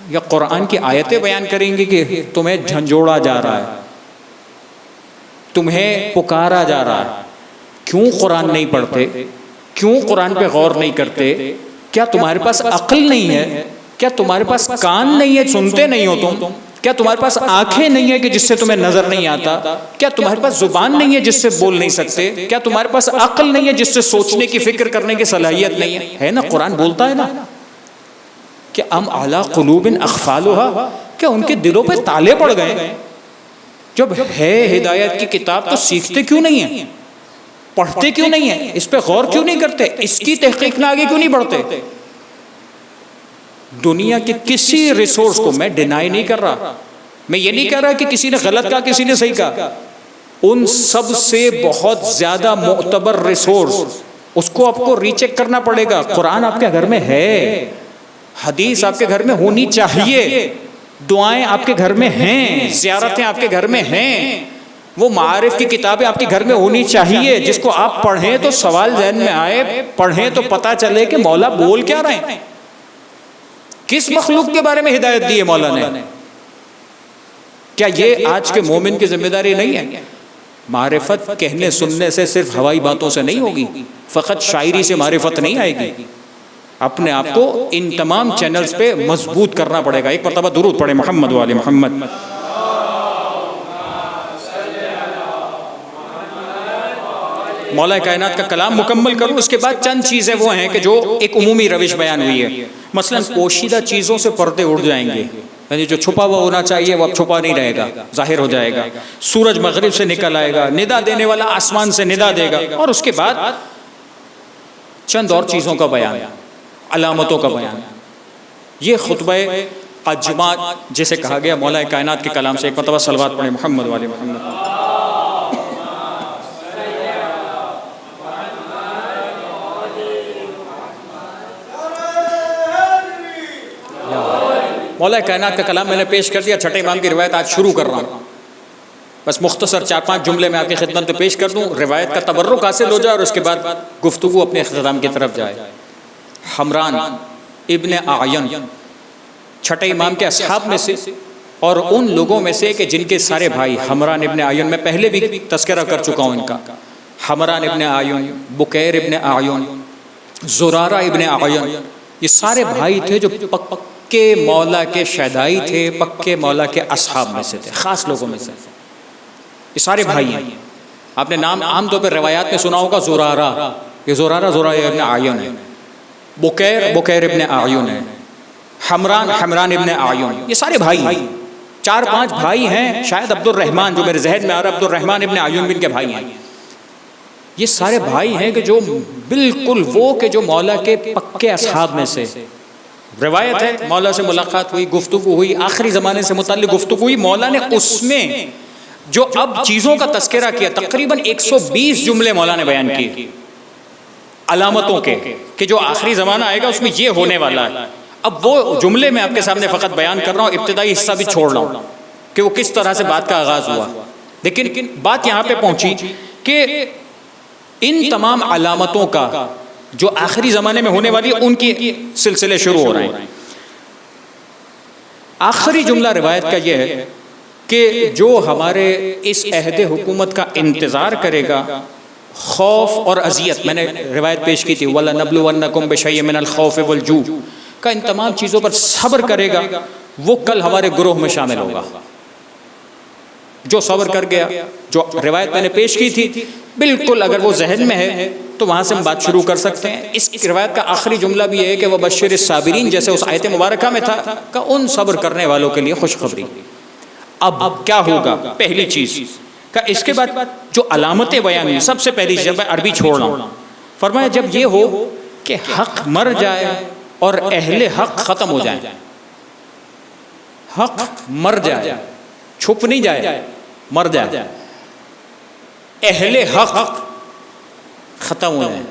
یا قرآن کی آیتیں بیان کریں گے کہ تمہیں جھنجھوڑا جا رہا ہے، تمہیں پکارا جا رہا ہے؟ کیوں قرآن نہیں پڑھتے؟ کیوں قرآن پہ غور نہیں کرتے؟ کیا تمہارے پاس عقل نہیں ہے؟ کیا تمہارے پاس کان نہیں ہے، سنتے نہیں ہو تم؟ کیا تمہارے پاس آنکھیں نہیں ہے کہ جس سے تمہیں نظر نہیں آتا؟ کیا تمہارے پاس زبان نہیں ہے جس سے بول نہیں سکتے؟ کیا تمہارے پاس عقل نہیں ہے جس سے سوچنے کی، فکر کرنے کی صلاحیت نہیں ہے نا؟ قرآن بولتا ہے نا کہ ام علی قلوب اقفالها، کیا ان کے دلوں پہ تالے پڑ گئے؟ جب ہے ہدایت کی کتاب تو سیکھتے کیوں نہیں ہیں؟ پڑھتے کیوں نہیں ہیں؟ اس پہ غور کیوں نہیں کرتے؟ اس کی تحقیق میں آگے کیوں نہیں بڑھتے؟ دنیا کے کسی ریسورس کو میں ڈینائی نہیں کر رہا، میں یہ نہیں کہہ رہا کہ کسی نے غلط کہا، کسی نے صحیح کہا، ان سب سے بہت زیادہ معتبر ریسورس، اس کو آپ کو ری چیک کرنا پڑے گا۔ قرآن آپ کے گھر میں ہے، حدیث آپ کے گھر میں ہونی چاہیے، دعائیں آپ کے گھر میں ہیں، زیارتیں آپ کے گھر میں ہیں، وہ معارف کی کتابیں آپ کے گھر میں ہونی چاہیے جس کو آپ پڑھیں تو سوال ذہن میں آئے، پڑھیں تو پتہ چلے کہ مولا بول کیا رہے ہیں، کس مخلوق کے بارے میں ہدایت دی ہے مولا نے۔ کیا یہ آج کے مومن کی ذمہ داری نہیں ہے؟ معرفت کہنے سننے سے، صرف ہوائی باتوں سے نہیں ہوگی، فقط شاعری سے معرفت نہیں آئے گی، اپنے آپ کو ان تمام چینلز پہ مضبوط کرنا پڑے گا. ایک مرتبہ درود پڑھے محمد و آل محمد. مولا کائنات کا کلام مکمل کروں. اس کے بعد چند چیزیں وہ ہیں کہ جو ایک عمومی روش بیان ہوئی ہے. مثلا پوشیدہ چیزوں سے پردے اڑ جائیں گے، یعنی جو چھپا ہوا ہونا چاہیے وہ اب چھپا نہیں رہے گا، ظاہر ہو جائے گا. سورج مغرب سے نکل آئے گا، ندا دینے والا آسمان سے ندا دے گا. اور اس کے بعد چند اور چیزوں کا بیان، علامتوں کا بیان. یہ خطبہ اجماع جسے کہا گیا مولا کائنات کے کلام سے. ایک مرتبہ صلوات پڑھیں محمد والے محمد. مولا کائنات کا کلام میں نے پیش کر دیا. چھٹے امام کی روایت آج شروع کر رہا ہوں. بس مختصر 4-5 جملے میں آپ کی خدمت میں پیش کر دوں، روایت کا تبرک حاصل ہو جائے اور اس کے بعد گفتگو اپنے اختتام کی طرف جائے. حمران ابن اعین چھٹے امام کے اصحاب میں سے اور ان لوگوں میں سے کہ جن کے سارے بھائی حمران ابن اعین، میں پہلے بھی تذکرہ کر چکا ہوں ان کا. حمران ابن اعین، بکیر ابن اعین، زرارہ ابن اعین، یہ سارے بھائی تھے جو پکے مولا کے شہدائی تھے، پکے مولا کے اصحاب میں سے تھے، خاص لوگوں میں سے. یہ سارے بھائی ہیں. آپ نے نام عام طور پر روایات میں سنا ہوگا زرارہ، یہ زرارہ ابن اعین ہے. بکیر ابن اعین ہے. حمران ابن اعین، یہ سارے بھائی ہیں. 4-5 بھائی ہیں. شاید عبد الرحمن، جو میرے ذہن میں آ رہا ہے، عبد الرحمن ابن اعین بن کے بھائی ہیں. یہ سارے بھائی ہیں کہ جو بالکل وہ کہ جو مولا کے پکے اصحاب میں سے. روایت ہے مولا سے ملاقات ہوئی، گفتگو ہوئی، آخری زمانے سے متعلق گفتگو ہوئی. مولا نے اس میں جو اب چیزوں کا تذکرہ کیا، تقریباً 120 جملے مولا نے بیان کیے علامتوں کے، کہ جو آخری زمانہ آئے گا اس میں یہ ہونے والا ہے. اب وہ جملے میں آپ کے سامنے فقط بیان کر رہا ہوں، ابتدائی حصہ بھی چھوڑ رہا ہوں کہ وہ کس طرح سے بات کا آغاز ہوا. لیکن بات یہاں پہ پہنچی کہ ان تمام علامتوں کا جو آخری زمانے میں ہونے والی ان کی سلسلے شروع ہو رہے ہیں. آخری جملہ روایت کا یہ ہے کہ جو ہمارے اس عہد حکومت کا انتظار کرے گا، خوف اور اذیت، میں نے روایت پیش کی تھی وَلَنَبْلُوَنَّكُمْ بِشَيْءٍ مِّنَ الْخَوْفِ وَالْجُوعِ کا، ان تمام چیزوں پر صبر کرے گا وہ کل ہمارے گروہ میں شامل ہوگا. جو صبر کر گیا، جو روایت میں نے پیش کی تھی، بالکل اگر وہ ذہن میں ہے تو وہاں سے ہم بات شروع کر سکتے ہیں. اس روایت کا آخری جملہ بھی یہ ہے کہ وَبَشِّرِ الصَّابِرِينَ، جیسے اس آیت مبارکہ میں تھا کہ ان صبر کرنے والوں کے لیے خوشخبری. اب کیا ہوگا؟ پہلی چیز کہ اس کے بعد جو علامتیں بیان ہوئی، سب سے پہلی چیز، میں عربی چھوڑ رہا ہوں، فرمایا جب یہ ہو کہ حق مر جائے اور اہل حق ختم ہو جائیں. حق مر جائے، چھپ نہیں جائے، مر جائے، اہل حق ختم ہو جائے.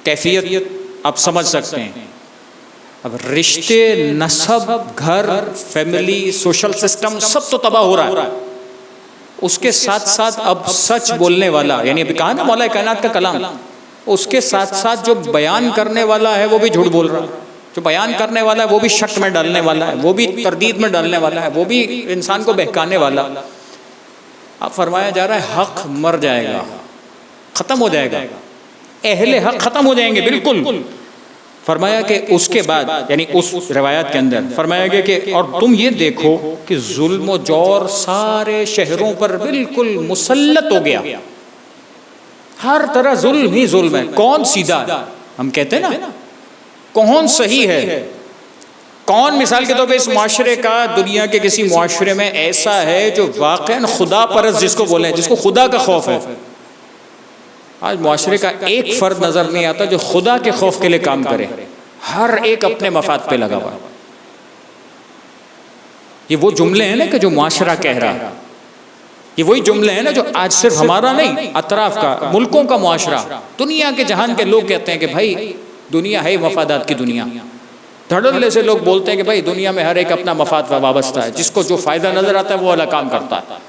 کیفیت آپ سمجھ سکتے ہیں. اب رشتے، نسب، گھر، فیملی، سوشل سسٹم سب تو تباہ ہو رہا ہے. اس کے ساتھ ساتھ اب سچ بولنے والا، یعنی ابھی کہا نا مولا کائنات کا کلام، اس کے ساتھ ساتھ جو بیان کرنے والا ہے وہ بھی جھوٹ بول رہا ہے. جو بیان کرنے والا ہے وہ بھی شک میں ڈالنے والا ہے، وہ بھی تردید میں ڈالنے والا ہے، وہ بھی انسان کو بہکانے والا. اب فرمایا جا رہا ہے حق مر جائے گا، ختم ہو جائے گا، اہل حق ختم ہو جائیں گے بالکل. فرمایا کہ اس کے بعد، یعنی اس روایت کے اندر فرمایا گیا کہ اور تم یہ دیکھو کہ ظلم و جور سارے شہروں پر بالکل مسلط ہو گیا. ہر طرح ظلم ہی ظلم ہے. کون سیدھا ہے؟ ہم کہتے ہیں نا کون صحیح ہے، کون مثال کے طور پہ اس معاشرے کا، دنیا کے کسی معاشرے میں ایسا ہے جو واقعاً خدا پرست جس کو بولیں، جس کو خدا کا خوف ہے. آج معاشرے کا ایک فرد نظر نہیں آتا جو خدا کے خوف کے لیے کام کرے. ہر ایک اپنے مفاد پہ لگا ہوا. یہ وہ جملے ہیں نا کہ جو معاشرہ کہہ رہا ہے، یہ وہی جملے ہیں نا جو آج صرف ہمارا نہیں، اطراف کا، ملکوں کا معاشرہ، دنیا کے جہان کے لوگ کہتے ہیں کہ بھائی دنیا ہے مفادات کی دنیا. دھڑلے سے لوگ بولتے ہیں کہ بھائی دنیا میں ہر ایک اپنا مفاد وابستہ ہے، جس کو جو فائدہ نظر آتا ہے وہ والا کام کرتا ہے.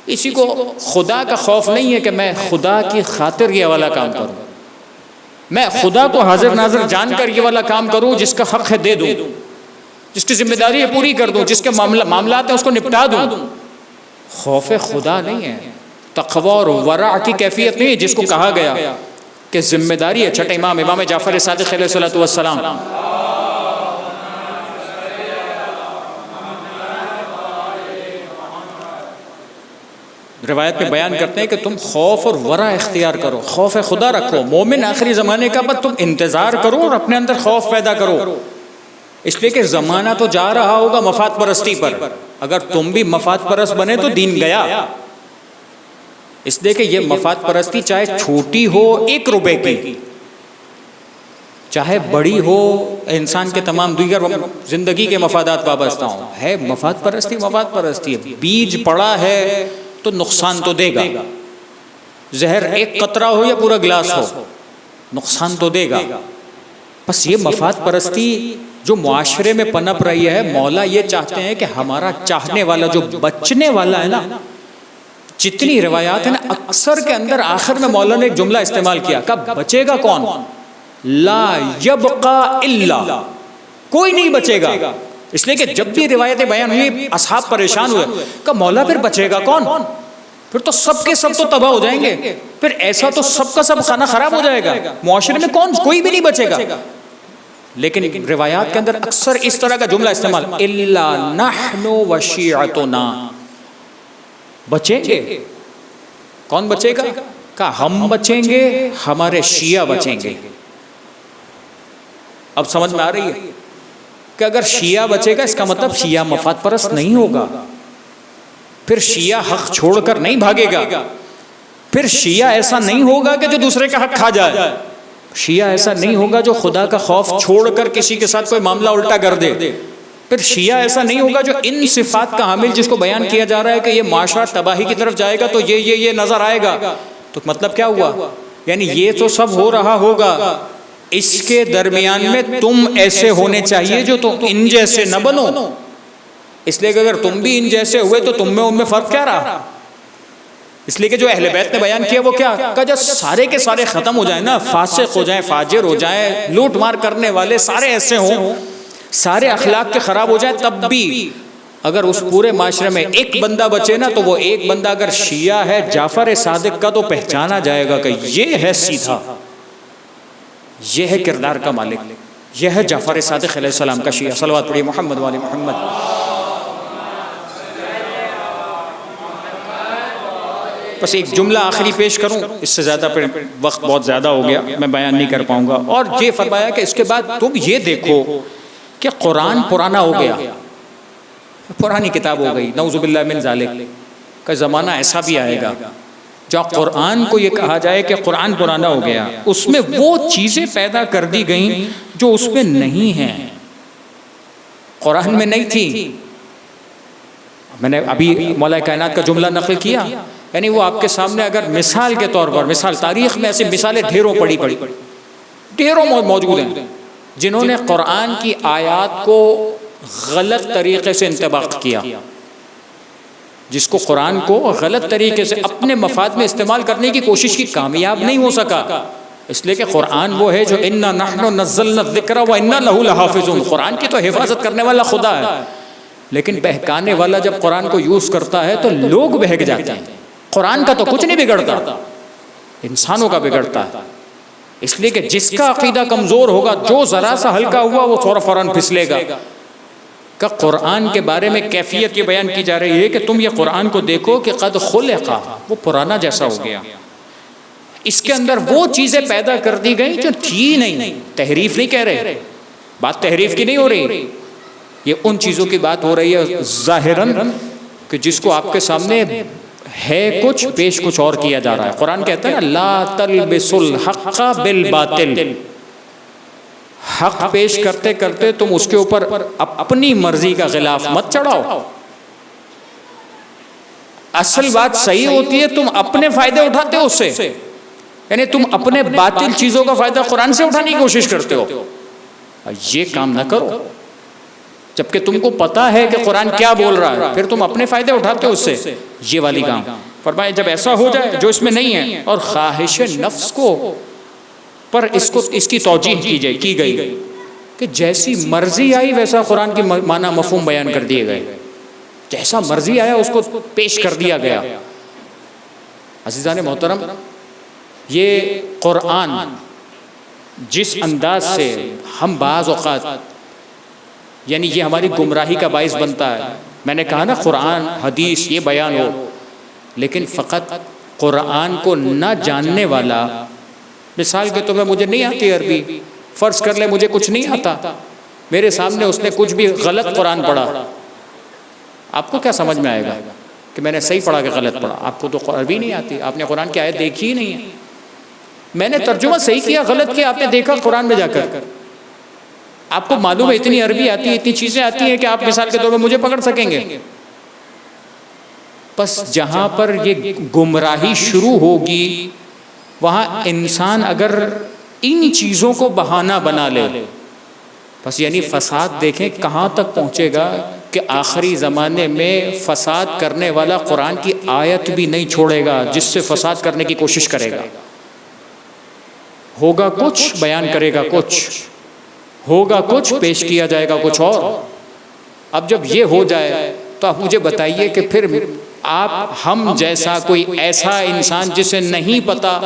اسی کو خدا کا خوف نہیں ہے کہ میں خدا کی خاطر یہ والا کام کروں، میں خدا کو حاضر ناظر جان کر یہ والا کام کروں، جس کا حق ہے دے دوں، جس کی ذمہ داری ہے پوری کر دوں، جس کے معاملات ہیں اس کو نپٹا دوں. خوف خدا نہیں ہے، تقوی اور ورع کی کیفیت نہیں ہے جس کو کہا گیا کہ ذمہ داری ہے چھٹے امام جعفر صادق علیہ الصلوۃ والسلام روایت میں بیان کرتے ہیں کہ تم خوف اور ورع اختیار کرو، خوف خدا رکھو، مومن آخری زمانے کا بس تم انتظار کرو اور اپنے اندر خوف پیدا کرو، اس لیے کہ زمانہ تو جا رہا ہوگا مفاد پرستی پر، اگر تم بھی مفاد پرست بنے تو دین گیا۔ اس لیے کہ یہ مفاد پرستی چاہے چھوٹی ہو 1 روپے کی، چاہے بڑی ہو انسان کے تمام دیگر زندگی کے مفادات وابستہ ہوں، ہے مفاد پرستی مفاد پرستی ہے، بیج پڑا ہے تو نقصان تو دے گا، زہر 1 قطرہ ہو یا پورا گلاس ہو نقصان تو دے گا۔ بس یہ مفاد پرستی جو معاشرے میں پنپ رہی ہے، مولا یہ چاہتے ہیں کہ ہمارا چاہنے والا جو بچنے والا ہے نا، جتنی روایات ہیں نا اکثر کے اندر آخر میں مولا نے ایک جملہ استعمال کیا، کب بچے گا کون؟ لا یبقا الا، کوئی نہیں بچے گا۔ اس لیے کہ جب بھی روایتیں بیان ہوئی اصحاب پریشان ہوئے کہ مولا پھر بچے گا کون؟ پھر تو سب کے سب تو تباہ ہو جائیں گے، پھر ایسا تو سب کا سب کھانا خراب ہو جائے گا، معاشرے میں کوئی بھی نہیں بچے گا۔ لیکن روایات کے اندر اکثر اس طرح کا جملہ استعمال، الا نحن وشیعتنا، بچیں گے۔ کون بچے گا؟ کہا ہم بچیں گے، ہمارے شیعہ بچیں گے۔ اب سمجھ میں آ رہی ہے کہ اگر شیعہ بچے گا اس کا مطلب شیعہ مفاد پرست نہیں ہوگا، پھر شیعہ حق چھوڑ کر نہیں بھاگے گا، پھر شیعہ ایسا نہیں ہوگا کہ جو دوسرے کا حق کھا جائے، شیعہ ایسا نہیں ہوگا جو خدا کا خوف چھوڑ کر کسی کے ساتھ کوئی معاملہ الٹا کر دے، پھر شیعہ ایسا نہیں ہوگا جو ان صفات کا حامل جس کو بیان کیا جا رہا ہے کہ یہ معاشرہ تباہی کی طرف جائے گا تو یہ نظر آئے گا۔ تو مطلب کیا ہوا؟ یعنی یہ تو سب ہو رہا ہوگا، اس کے درمیان میں تم ایسے ہونے چاہیے جو تم ان جیسے نہ بنو، اس لیے کہ اگر تم بھی ان جیسے ہوئے تو تم میں ان میں فرق کیا رہا؟ اس لیے کہ جو اہل بیت نے بیان کیا وہ کیا کہ جب سارے کے سارے ختم ہو جائیں نا، فاسق ہو جائیں، فاجر ہو جائیں، لوٹ مار کرنے والے سارے ایسے ہوں، سارے اخلاق کے خراب ہو جائیں، تب بھی اگر اس پورے معاشرے میں ایک بندہ بچے نا تو وہ ایک بندہ اگر شیعہ ہے جعفر صادق کا تو پہچانا جائے گا کہ یہ ہے سیدھا، یہ ہے کردار کا مالک، یہ ہے جعفر صادق علیہ السلام کا شیعہ۔ صلوات پڑھیے محمد وآل محمد۔ بس ایک جملہ آخری پیش کروں، اس سے زیادہ پھر وقت بہت زیادہ ہو گیا، میں بیان نہیں کر پاؤں گا۔ اور یہ فرمایا کہ اس کے بعد تم یہ دیکھو کہ قرآن پرانا ہو گیا، پرانی کتاب ہو گئی، نعوذ باللہ من ذالک، کا زمانہ ایسا بھی آئے گا جہاں قرآن کو یہ کہا جائے کہ قرآن پرانا ہو گیا، اس میں وہ چیزیں پیدا کر دی گئیں جو اس میں نہیں ہیں، قرآن میں نہیں تھی۔ میں نے ابھی مولا کائنات کا جملہ نقل کیا، یعنی وہ آپ کے سامنے اگر مثال کے طور پر، مثال تاریخ میں ایسی مثالیں ڈھیروں ڈھیروں موجود ہیں جنہوں نے قرآن کی آیات کو غلط طریقے سے انطباق کیا، جس کو قرآن کو غلط طریقے سے اپنے مفاد میں استعمال کرنے کی کوشش کی، کامیاب نہیں ہو سکا، اس لیے کہ قرآن وہ ہے جو اِنَّا نَحْنُ نَزَّلْنَا الذِّكْرَ وَإِنَّا لَهُ لَحَافِظُونَ، قرآن کی تو حفاظت کرنے والا خدا ہے، لیکن بہکانے والا جب قرآن کو یوز کرتا ہے تو لوگ بہک جاتے ہیں۔ قرآن کا تو کچھ نہیں بگڑتا، انسانوں کا بگڑتا ہے، اس لیے کہ جس کا عقیدہ کمزور ہوگا، جو ذرا سا ہلکا ہوا وہ فوراً پھسلے گا۔ کہ قرآن کے بارے میں کیفیت یہ بیان کی جا رہی ہے کہ تم یہ قرآن کو دیکھو کہ قد خلق، وہ پرانا جیسا ہو گیا، اس کے اندر وہ چیزیں پیدا کر دی گئیں جو تھی نہیں۔ تحریف نہیں کہہ رہے، بات تحریف کی نہیں ہو رہی، یہ ان چیزوں کی بات ہو رہی ہے ظاہراً کہ جس کو آپ کے سامنے ہے کچھ، پیش کچھ اور کیا جا رہا ہے۔ قرآن کہتا ہے نا لا تلبسوا الحق بالباطل، حق پیش کرتے کرتے تم اس کے اوپر اپنی مرضی کا غلاف مت چڑھاؤ، اصل بات صحیح ہوتی ہے، تم اپنے فائدے اٹھاتے ہو اس سے، یعنی تم اپنے باطل چیزوں کا فائدہ قرآن سے اٹھانے کی کوشش کرتے ہو، یہ کام نہ کرو، جبکہ تم کو پتا ہے کہ قرآن کیا بول رہا ہے، پھر تم اپنے فائدے اٹھاتے ہو اس سے، یہ والی کام۔ فرمایا جب ایسا ہو جائے جو اس میں نہیں ہے، اور خواہش نفس کو پر اس کی توجیہ کی گئی کہ جیسی مرضی آئی ویسا قرآن کی معنی مفہوم بیان کر دیے گئے، جیسا مرضی آیا اس کو پیش کر دیا گیا۔ عزیزان محترم، یہ قرآن جس انداز سے ہم بعض اوقات یعنی یہ ہماری گمراہی کا باعث بنتا ہے. میں نے کہا نا قرآن حدیث یہ بیان ہو، لیکن فقط قرآن کو نہ جاننے والا، مثال کے طور پہ مجھے نہیں آتی عربی، فرض کر لے مجھے کچھ نہیں آتا، میرے سامنے اس نے کچھ بھی غلط قرآن پڑھا، آپ کو کیا سمجھ میں آئے گا کہ میں نے صحیح پڑھا کہ غلط پڑھا؟ آپ کو تو عربی نہیں آتی، آپ نے قرآن کی آیت دیکھی ہی نہیں ہے. میں نے ترجمہ صحیح کیا غلط کیا آپ نے دیکھا قرآن میں جا کر. آپ کو معلوم ہے اتنی عربی آتی ہے، اتنی چیزیں آتی ہیں کہ آپ مثال کے طور پہ مجھے پکڑ سکیں گے. بس جہاں پر یہ گمراہی شروع ہوگی وہاں انسان اگر ان چیزوں کو بہانہ بنا لے، بس یعنی فساد دیکھیں کہاں تک پہنچے گا کہ آخری زمانے میں فساد کرنے والا قرآن کی آیت بھی نہیں چھوڑے گا جس سے فساد کرنے کی کوشش کرے گا. ہوگا کچھ بیان کرے گا کچھ، ہوگا کچھ پیش کیا جائے گا کچھ اور. اب جب یہ ہو جائے تو آپ مجھے بتائیے کہ پھر آپ ہم جیسا کوئی ایسا انسان جسے نہیں پتا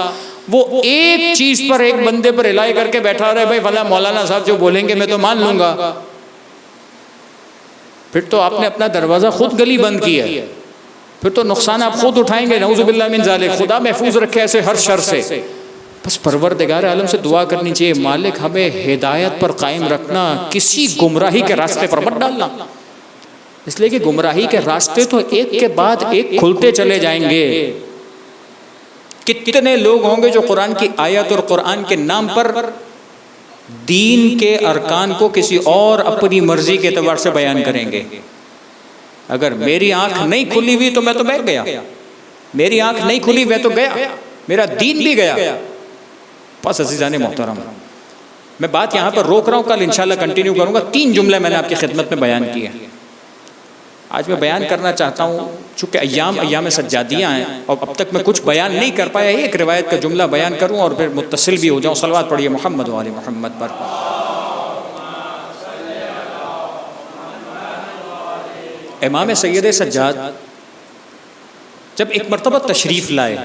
وہ ایک چیز پر ایک بندے پر الہی کر کے بیٹھا رہے، بھائی فلاں مولانا صاحب جو بولیں گے میں تو مان لوں گا، پھر تو آپ نے اپنا دروازہ خود گلی بند کیا ہے، پھر تو نقصان آپ خود اٹھائیں گے. نعوذ باللہ من ذالک، خدا محفوظ رکھے ایسے ہر شر سے. بس پروردگار عالم سے دعا کرنی چاہیے، مالک ہمیں ہدایت پر قائم رکھنا، کسی گمراہی کے راستے پر مت ڈالنا. اس لیے کہ گمراہی کے راستے تو ایک کے بعد ایک کھلتے چلے جائیں گے. کتنے لوگ ہوں گے جو قرآن کی آیت اور قرآن کے نام پر دین کے ارکان کو کسی اور اپنی مرضی کے اعتبار سے بیان کریں گے. اگر میری آنکھ نہیں کھلی ہوئی تو میں تو بیٹھ گیا، میری آنکھ نہیں کھلی میں تو گیا، میرا دین بھی گیا. بس عزیزان محترم، میں بات یہاں پر روک رہا ہوں، کل انشاءاللہ کنٹینیو کروں گا. 3 جملے میں نے آپ کی خدمت میں بیان کیے ہیں. آج میں بیان کرنا چاہتا ہوں چونکہ ایام سجادیاں ہیں اور اب تک میں کچھ بیان نہیں کر پایا، ایک روایت کا جملہ بیان کروں اور پھر متصل بھی ہو جاؤں. صلوات پڑھیے محمد و آل محمد پر. امام سید سجاد جب ایک مرتبہ تشریف لائے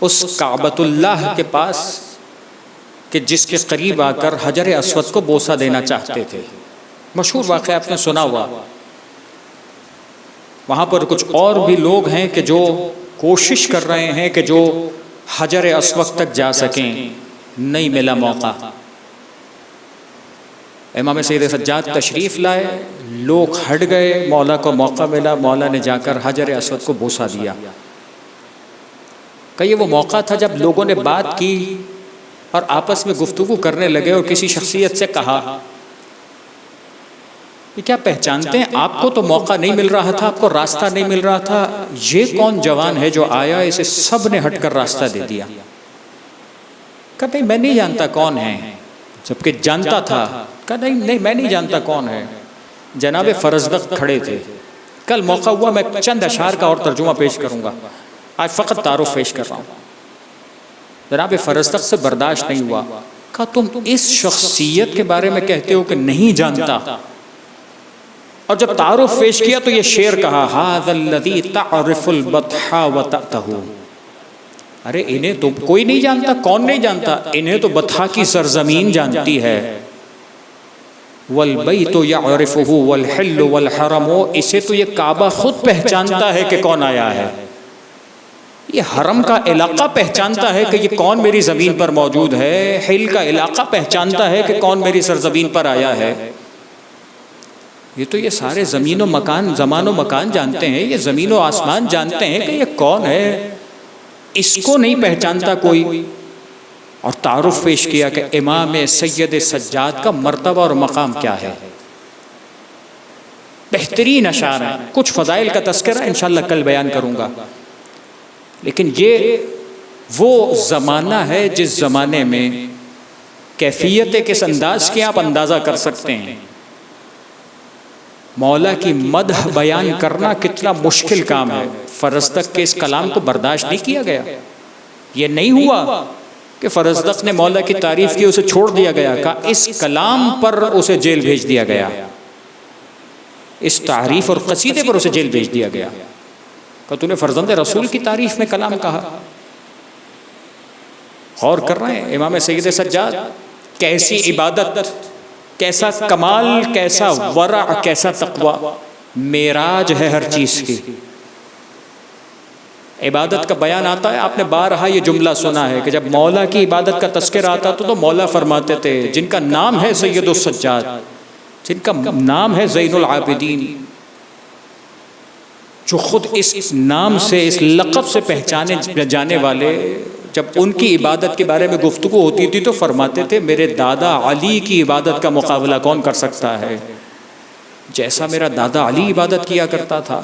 اس کعبۃ اللہ کے پاس کہ جس کے قریب آ کر حجر اسود کو بوسہ دینا چاہتے تھے، مشہور واقعہ آپ نے سنا ہوا. وہاں پر کچھ اور بھی لوگ ہیں کہ جو کوشش کر رہے ہیں کہ جو حجر اسود تک جا سکیں، نہیں ملا موقع. امام سید سجاد تشریف لائے، لوگ ہٹ گئے، مولا کو موقع ملا، مولا نے جا کر حجر اسود کو بوسہ دیا. کہ یہ وہ موقع تھا جب لوگوں نے بات کی اور آپس میں گفتگو کرنے لگے اور کسی شخصیت سے کہا یہ کیا پہچانتے ہیں؟ آپ کو تو موقع نہیں مل رہا تھا، آپ کو راستہ نہیں مل رہا تھا، یہ کون جوان ہے جو آیا اسے سب نے ہٹ کر راستہ دے دیا؟ کہا نہیں میں نہیں جانتا کون ہے، جبکہ جانتا تھا. کہا نہیں میں نہیں جانتا کون ہے. جناب فرزدق کھڑے تھے. کل موقع ہوا میں چند اشعار کا اور ترجمہ پیش کروں گا، آج فقط تعارف پیش کر رہا ہوں. جناب فرزدق سے برداشت نہیں ہوا. کہا تم اس شخصیت کے بارے میں کہتے ہو کہ نہیں جانتا؟ اور جب تعارف پیش کیا تو یہ شعر کہا ھذا الذی تعرف البطحا وتأتہ. ارے انہیں تو کوئی نہیں جانتا، کون نہیں جانتا؟ انہیں تو بطحا کی سرزمین جانتی ہے. والبیت یعرفہ والحل والحرم، اسے تو یہ کعبہ خود پہچانتا ہے کہ کون آیا ہے. یہ حرم کا علاقہ پہچانتا ہے کہ یہ کون میری زمین پر موجود ہے، حل کا علاقہ پہچانتا ہے کہ کون میری سرزمین پر آیا ہے. یہ تو یہ سارے زمین و مکان، زمان و مکان جانتے ہیں، یہ زمین و آسمان جانتے ہیں کہ یہ کون ہے. اس کو نہیں پہچانتا کوئی. اور تعارف پیش کیا کہ امام سید سجاد کا مرتبہ اور مقام کیا ہے. بہترین اشعار ہیں، کچھ فضائل کا تذکرہ انشاءاللہ کل بیان کروں گا. لیکن یہ وہ زمانہ ہے جس زمانے میں کیفیت کس انداز کی آپ اندازہ کر سکتے ہیں. مولا کی مدح بیان کرنا کتنا مشکل کام ہے. فرزدق کے اس کلام کو برداشت نہیں کیا گیا. یہ نہیں ہوا کہ فرزدق نے مولا کی تعریف کی اسے چھوڑ دیا گیا، کہا اس کلام پر اسے جیل بھیج دیا گیا، اس تعریف اور قصیدے پر اسے جیل بھیج دیا گیا. کہ تو نے فرزند رسول کی تعریف میں کلام کہا. غور کر رہے ہیں امام سید سجاد کیسی عبادت، کیسا کمال، کیسا ورع، کیسا تقوی. معراج ہے ہر چیز کی. عبادت کا بیان آتا ہے، آپ نے بارہا یہ جملہ سنا ہے کہ جب مولا کی عبادت کا تذکرہ آتا تو مولا فرماتے تھے جن کا نام ہے سید السجاد، جن کا نام ہے زین العابدین، جو خود اس نام سے، اس لقب سے پہچانے جانے والے، جب ان کی عبادت کے بارے میں گفتگو ہوتی تھی تو فرماتے تھے میرے دادا علی کی عبادت کا مقابلہ کون کر سکتا ہے، جیسا میرا دادا علی عبادت کیا کرتا تھا.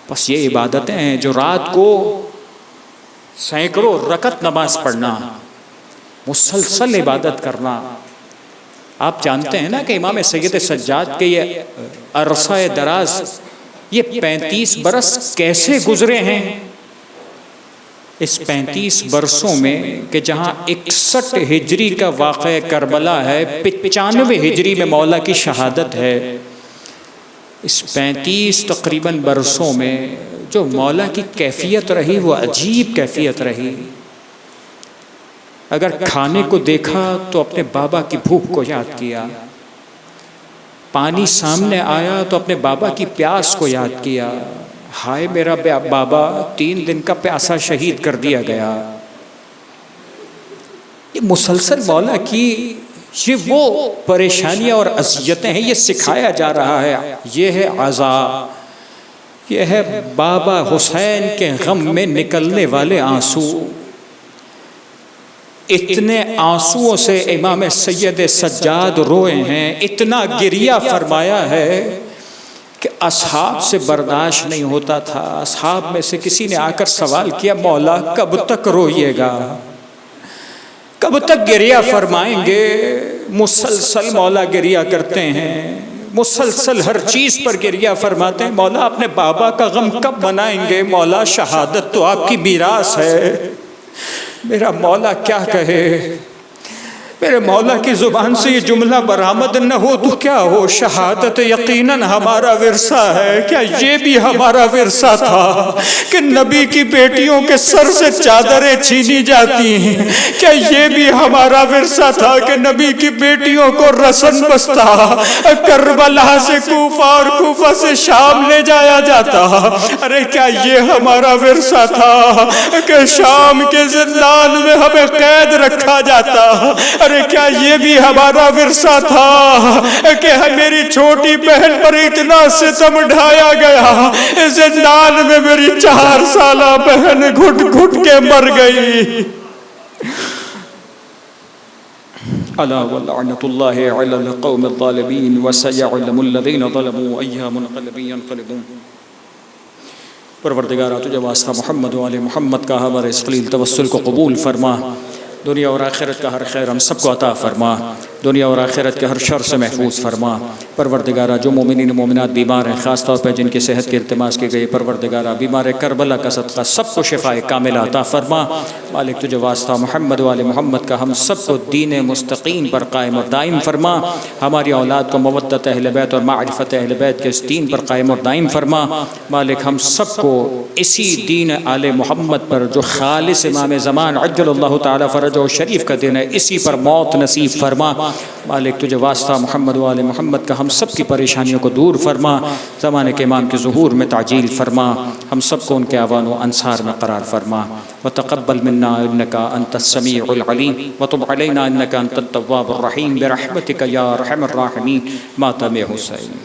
بس یہ عبادتیں ہیں جو رات کو سینکڑوں رکعت نماز پڑھنا، مسلسل عبادت کرنا. آپ جانتے ہیں نا کہ امام سید سجاد کے یہ عرصہ دراز، یہ 35 برس کیسے گزرے ہیں. اس 35 برسوں میں کہ جہاں 61 ہجری کا واقعہ کربلا ہے، 95 ہجری میں مولا کی شہادت ہے، اس 35 تقریباً برسوں میں جو مولا کی کیفیت رہی وہ عجیب کیفیت رہی. اگر کھانے کو دیکھا تو اپنے بابا کی بھوک کو یاد کیا، پانی سامنے آیا تو اپنے بابا کی پیاس کو یاد کیا. ہائے میرا بابا 3 دن کا پیاسا شہید کر دیا گیا. یہ مسلسل مولا کی یہ وہ پریشانیاں اور اذیتیں ہیں، یہ سکھایا جا رہا ہے. یہ ہے عزا، یہ ہے بابا حسین کے غم میں نکلنے والے آنسو. اتنے آنسوؤں سے امام سید سجاد روئے ہیں، اتنا گریہ فرمایا ہے کہ اصحاب سے برداشت نہیں ہوتا تھا. اصحاب میں سے کسی نے آ کر سوال کیا مولا کب تک روئیے گا، کب تک گریہ فرمائیں گے؟ مسلسل مولا گریہ کرتے ہیں، مسلسل ہر چیز پر گریہ فرماتے ہیں. مولا اپنے بابا کا غم کب منائیں گے؟ مولا شہادت تو آپ کی میراث ہے. میرا مولا کیا کہے؟ میرے مولا کی زبان سے یہ جملہ برآمد نہ ہو تو کیا ہو؟ شہادت یقیناً ہمارا ورثہ ہے. کیا یہ بھی ہمارا ورثہ تھا کہ نبی کی بیٹیوں کے سر سے چادریں چھینی جاتی ہیں؟ کیا یہ بھی ہمارا ورثہ تھا کہ نبی کی بیٹیوں کو رسن بستہ کربلا سے کوفہ اور کوفہ سے شام لے جایا جاتا؟ ارے کیا یہ ہمارا ورثہ تھا کہ شام کے زندان میں ہمیں قید رکھا جاتا؟ ارے کیا یہ بھی ہمارا ورثہ تھا کہ میری چھوٹی بہن پر اتنا ستم ڈھایا گیا، زندان میں میری 4 سالہ بہن گھٹ گھٹ کے مر گئی. الا ولعنۃ اللہ علی القوم الظالمین وسیعلم الذین ظلموا ای منقلب ینقلبون. پروردگارا تجھے واسطہ محمد و آل محمد کا ہمارے اس خلیل توسل کو قبول فرما. دنیا اور آخرت کا ہر خیر ہم سب کو عطا فرما. دنیا اور آخرت کے ہر شر سے محفوظ فرما. پروردگارہ جو مومنین و مومنات بیمار ہیں، خاص طور پہ جن کی صحت کی التماس کی گئی، پروردگارہ بیمار کربلا کا صدقہ سب کو شفاء کاملہ عطا فرما. مالک تجھے واسطہ محمد و آل محمد کا ہم سب کو دین مستقیم پر قائم اور دائم فرما. ہماری اولاد کو مودت اہل بیت اور معرفت اہل بیت کے اس دین پر قائم اور دائم فرما. مالک ہم سب کو اسی دین آل محمد پر جو خالص امام زمان عجل اللہ تعالی فرجہ شریف کا دین ہے، اسی پر موت نصیب فرما. مالک تجھے واسطہ محمد و آل محمد کا ہم سب کی پریشانیوں کو دور فرما. زمانے کے امام کے ظہور میں تعجیل فرما. ہم سب کو ان کے اعوان و انصار میں قرار فرما. وتقبل منا انك انت السميع العليم وتب علينا انك انت التواب الرحيم برحمتك يا ارحم الراحمين. ماتم حسین.